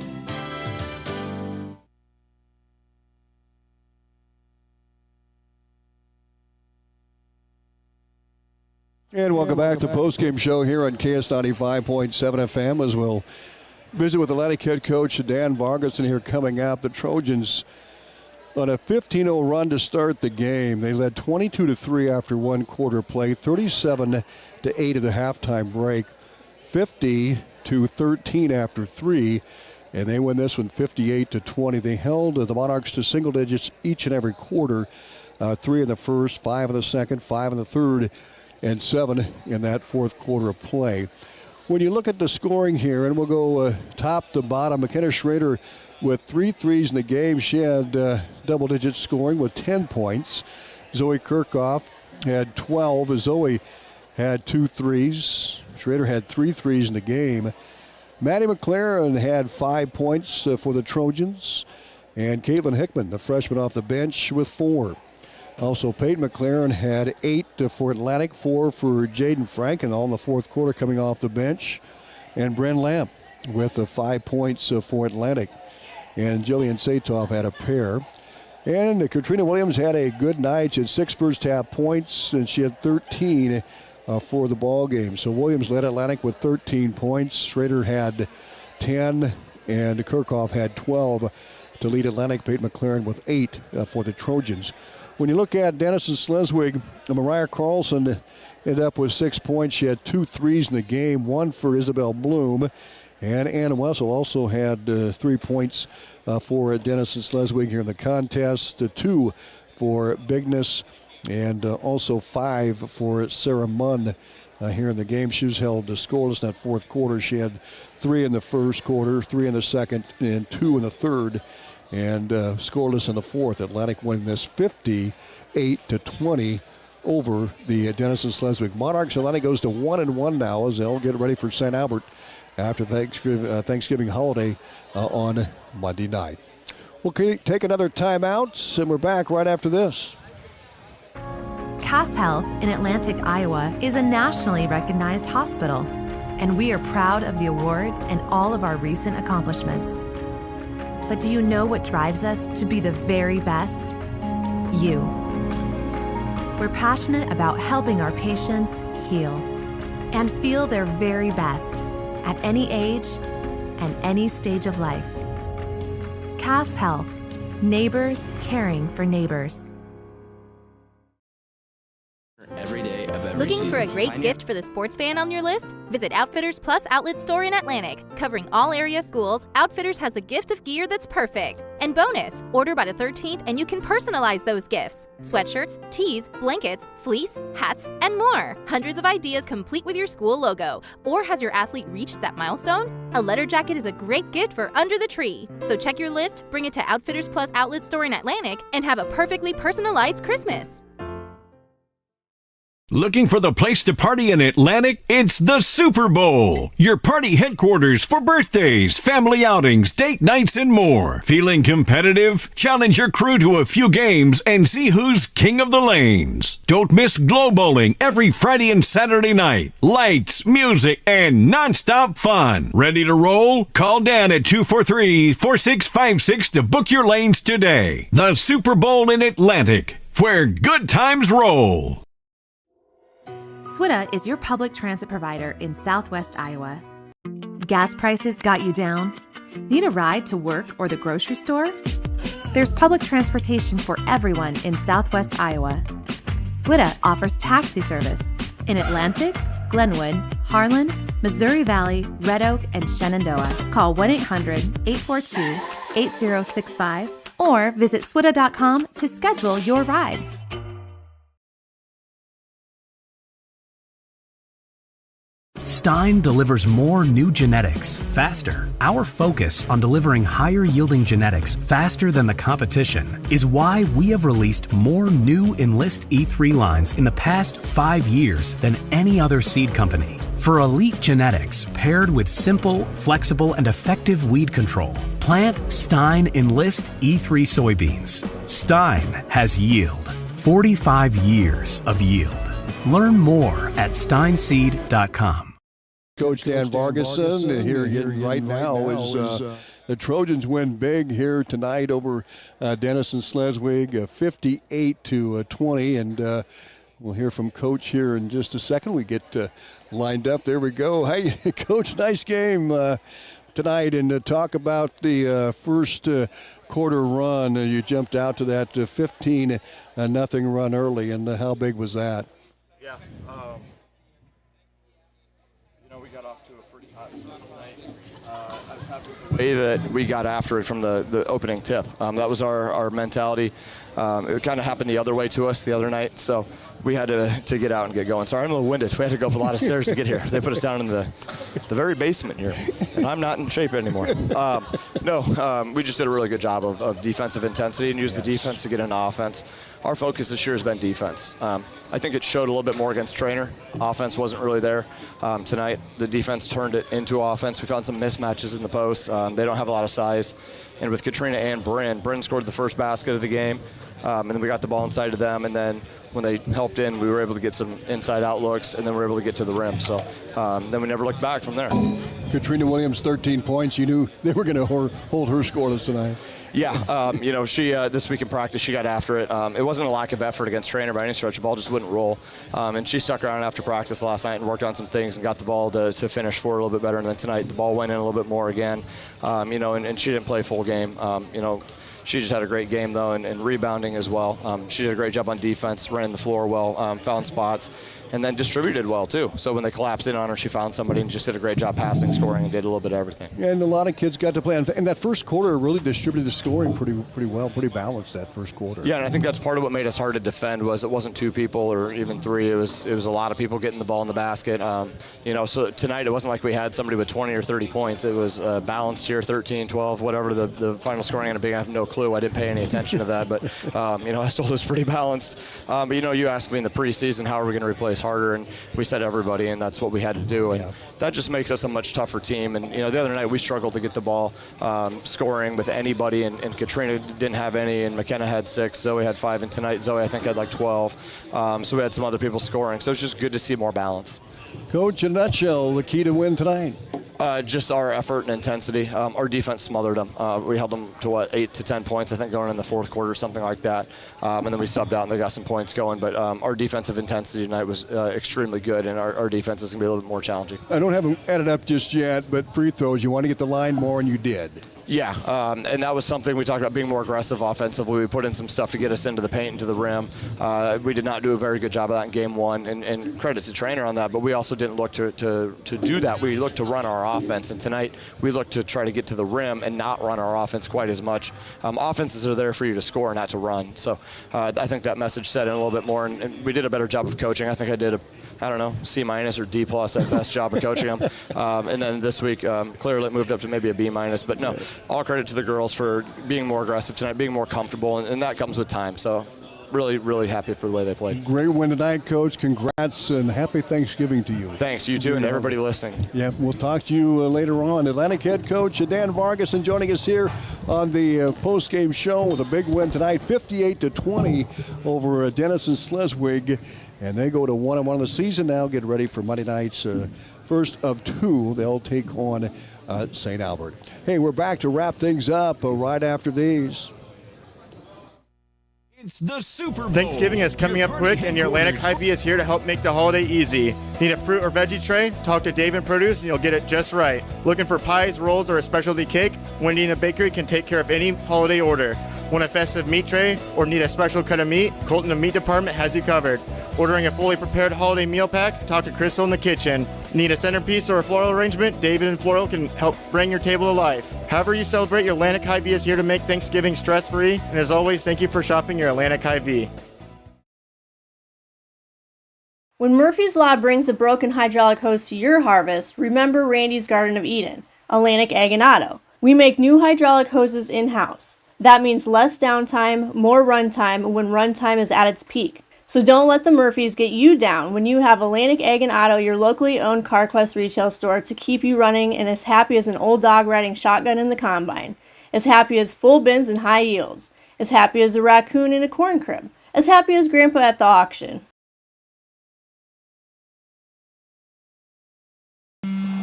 And welcome back to the postgame show here on KS 95.7 FM as we'll visit with Atlantic head coach Dan Vargas here coming up. The Trojans on a 15-0 run to start the game. They led 22-3 after one quarter play, 37-8 at the halftime break, 50-13 after three, and they win this one 58-20. They held the Monarchs to single digits each and every quarter, 3 in the first, 5 in the second, 5 in the third, and 7 in that fourth quarter of play. When you look at the scoring here, and we'll go top to bottom, McKenna Schrader with 3 threes in the game. She had double-digit scoring with 10 points. Zoe Kirchhoff had 12. Zoe had 2 threes. Schrader had 3 threes in the game. Maddie McLaren had 5 points for the Trojans. And Caitlin Hickman, the freshman off the bench, with 4. Also, Peyton McLaren had 8 for Atlantic, 4 for Jaden Franken, all in the fourth quarter coming off the bench. And Bren Lamp with 5 points for Atlantic. And Jillian Satoff had a pair. And Katrina Williams had a good night. She had 6 first-half points, and she had 13 for the ball game. So Williams led Atlantic with 13 points. Schrader had 10, and Kirchhoff had 12 to lead Atlantic. Peyton McLaren with 8 for the Trojans. When you look at Denison-Schleswig, Mariah Carlson ended up with 6 points. She had 2 threes in the game, 1 for Isabel Bloom. And Anna Wessel also had 3 points for Denison-Schleswig here in the contest, 2 for Bigness, and also 5 for Sarah Munn here in the game. She was held scoreless in that fourth quarter. She had 3 in the first quarter, 3 in the second, and 2 in the third, and scoreless in the fourth. Atlantic winning this 58-20 over the Denison-Schleswig Monarchs. Atlantic goes to 1-1 now as they'll get ready for St. Albert after Thanksgiving holiday on Monday night. We'll take another timeout, and we're back right after this. Cass Health in Atlantic, Iowa is a nationally recognized hospital, and we are proud of the awards and all of our recent accomplishments. But do you know what drives us to be the very best? You. We're passionate about helping our patients heal and feel their very best at any age and any stage of life. Cass Health, neighbors caring for neighbors. Every day of every Looking for a season. great gift for the sports fan on your list? Visit Outfitters Plus Outlet Store in Atlantic. Covering all area schools, Outfitters has the gift of gear that's perfect. And bonus, order by the 13th and you can personalize those gifts. Sweatshirts, tees, blankets, fleece, hats, and more. Hundreds of ideas complete with your school logo. Or has your athlete reached that milestone? A letter jacket is a great gift for under the tree. So check your list, bring it to Outfitters Plus Outlet Store in Atlantic, and have a perfectly personalized Christmas. Looking for the place to party in Atlantic? It's the Super Bowl, your party headquarters for birthdays, family outings, date nights, and more. Feeling competitive? Challenge your crew to a few games and see who's king of the lanes. Don't miss Glow Bowling every Friday and Saturday night. Lights, music, and nonstop fun. Ready to roll? Call Dan at 243-4656 to book your lanes today. The Super Bowl in Atlantic, where good times roll. SWITA is your public transit provider in Southwest Iowa. Gas prices got you down? Need a ride to work or the grocery store? There's public transportation for everyone in Southwest Iowa. SWITA offers taxi service in Atlantic, Glenwood, Harlan, Missouri Valley, Red Oak, and Shenandoah. Call 1-800-842-8065 or visit swita.com to schedule your ride. Stein delivers more new genetics faster. Our focus on delivering higher yielding genetics faster than the competition is why we have released more new Enlist E3 lines in the past 5 years than any other seed company. For elite genetics paired with simple, flexible, and effective weed control, plant Stein Enlist E3 soybeans. Stein has yield. 45 years of yield. Learn more at steinseed.com. Coach Dan Vargason here right now is the Trojans win big here tonight over Denison-Schleswig, 58-20, and we'll hear from Coach here in just a second. We get lined up. There we go. Hey, Coach, nice game tonight, and talk about the first quarter run. You jumped out to that 15-0 run early, and how big was that? Yeah. We got off to a pretty hot start tonight. I was happy with the way that we got after it from the opening tip. That was our mentality. It kind of happened the other way to us the other night, so we had to get out and get going. Sorry, I'm a little winded. We had to go up a lot of stairs to get here. They put us down in the very basement here, and I'm not in shape anymore. We just did a really good job of defensive intensity and used the defense to get into offense. Our focus this year has been defense. I think it showed a little bit more against Trainer. Offense wasn't really there tonight. The defense turned it into offense. We found some mismatches in the post. They don't have a lot of size. And with Katrina and Bryn scored the first basket of the game, and then we got the ball inside of them, and then when they helped in, we were able to get some inside-out looks, and then we were able to get to the rim. So then we never looked back from there. Katrina Williams, 13 points. You knew they were going to hold her scoreless tonight. Yeah, she this week in practice, she got after it. It wasn't a lack of effort against Trainer by any stretch. The ball just wouldn't roll. And she stuck around after practice last night and worked on some things and got the ball to finish for a little bit better. And then tonight, the ball went in a little bit more again. And she didn't play full game. She just had a great game, though, and rebounding as well. She did a great job on defense, ran the floor well, found spots, and then distributed well, too. So when they collapsed in on her, she found somebody and just did a great job passing, scoring, and did a little bit of everything. And a lot of kids got to play. And that first quarter really distributed the scoring pretty well, pretty balanced that first quarter. Yeah, and I think that's part of what made us hard to defend was it wasn't two people or even three. It was a lot of people getting the ball in the basket. So tonight it wasn't like we had somebody with 20 or 30 points. It was balanced here, 13, 12, whatever the final scoring ended up being. I have no clue. I didn't pay any attention to that, but I still was pretty balanced. But you asked me in the preseason how are we going to replace Harder, and we said everybody, and that's what we had to do. And that just makes us a much tougher team. And the other night we struggled to get the ball scoring with anybody, and Katrina didn't have any, and McKenna had 6, Zoe had 5, and tonight Zoe I think had like 12. So we had some other people scoring. So it's just good to see more balance. Coach, in a nutshell, the key to win tonight? Just our effort and intensity. Our defense smothered them. We held them to 8 to 10 points, I think, going in the fourth quarter, something like that. And then we subbed out and they got some points going. But our defensive intensity tonight was extremely good, and our defense is going to be a little bit more challenging. I don't have them added up just yet, but free throws, you want to get the line more, and you did. Yeah, and that was something we talked about, being more aggressive offensively. We put in some stuff to get us into the paint and to the rim. We did not do a very good job of that in game one, and credit to Trainer on that, but we also didn't look to do that. We looked to run our offense, and tonight we looked to try to get to the rim and not run our offense quite as much. Offenses are there for you to score, not to run. So I think that message set in a little bit more, and we did a better job of coaching. I think I did C- or D+ at best job of coaching them. And then this week, clearly it moved up to maybe a B-. But no, all credit to the girls for being more aggressive tonight, being more comfortable, and that comes with time. So really, really happy for the way they played. Great win tonight, Coach. Congrats, and happy Thanksgiving to you. Thanks, you too, and everybody listening. Yeah, we'll talk to you later on. Atlantic head coach Dan Vargason joining us here on the post-game show with a big win tonight, 58-20 over Denison-Schleswig. And they go to 1-1 of the season now. Get ready for Monday night's first of 2. They'll take on St. Albert. Hey, we're back to wrap things up right after these. It's the Super Bowl. Thanksgiving is coming up quick, and your Atlantic Hy-Vee is here to help make the holiday easy. Need a fruit or veggie tray? Talk to Dave in Produce, and you'll get it just right. Looking for pies, rolls, or a specialty cake? Wendy in a Bakery can take care of any holiday order. Want a festive meat tray or need a special cut of meat? Colton, the meat department, has you covered. Ordering a fully prepared holiday meal pack? Talk to Crystal in the kitchen. Need a centerpiece or a floral arrangement? David and Floral can help bring your table to life. However you celebrate, your Atlantic Hy-Vee is here to make Thanksgiving stress-free. And as always, thank you for shopping your Atlantic Hy-Vee. When Murphy's Law brings a broken hydraulic hose to your harvest, remember Randy's Garden of Eden, Atlantic Ag and Auto. We make new hydraulic hoses in-house. That means less downtime, more runtime when runtime is at its peak. So don't let the Murphys get you down when you have Atlantic Ag and Auto, your locally owned CarQuest retail store, to keep you running and as happy as an old dog riding shotgun in the combine, as happy as full bins and high yields, as happy as a raccoon in a corn crib, as happy as Grandpa at the auction.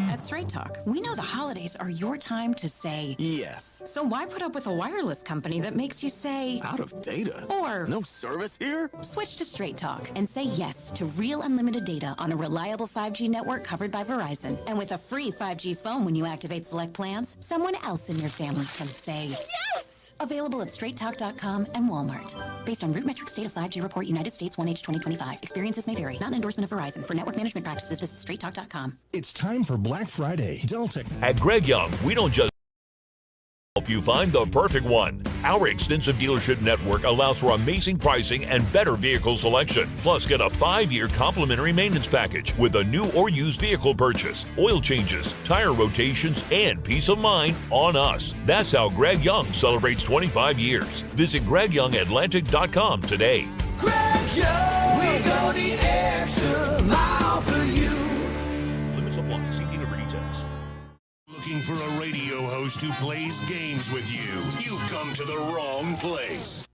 At Straight Talk, we know the holidays are your time to say yes. So why put up with a wireless company that makes you say out of data? Or no service here? Switch to Straight Talk and say yes to real unlimited data on a reliable 5G network covered by Verizon. And with a free 5G phone when you activate select plans, someone else in your family can say yes! Available at straighttalk.com and Walmart. Based on RootMetrics State of 5G Report United States 1H 2025. Experiences may vary. Not an endorsement of Verizon. For network management practices, visit straighttalk.com. It's time for Black Friday. Delta. At Greg Young, we don't just help you find the perfect one. Our extensive dealership network allows for amazing pricing and better vehicle selection. Plus, get a 5-year complimentary maintenance package with a new or used vehicle purchase, oil changes, tire rotations, and peace of mind on us. That's how Greg Young celebrates 25 years. Visit GregYoungAtlantic.com today. Greg Young, we go the extra mile for you. Limits apply. See dealer for details. Looking for a radio host who plays games with you? You've come to the wrong place.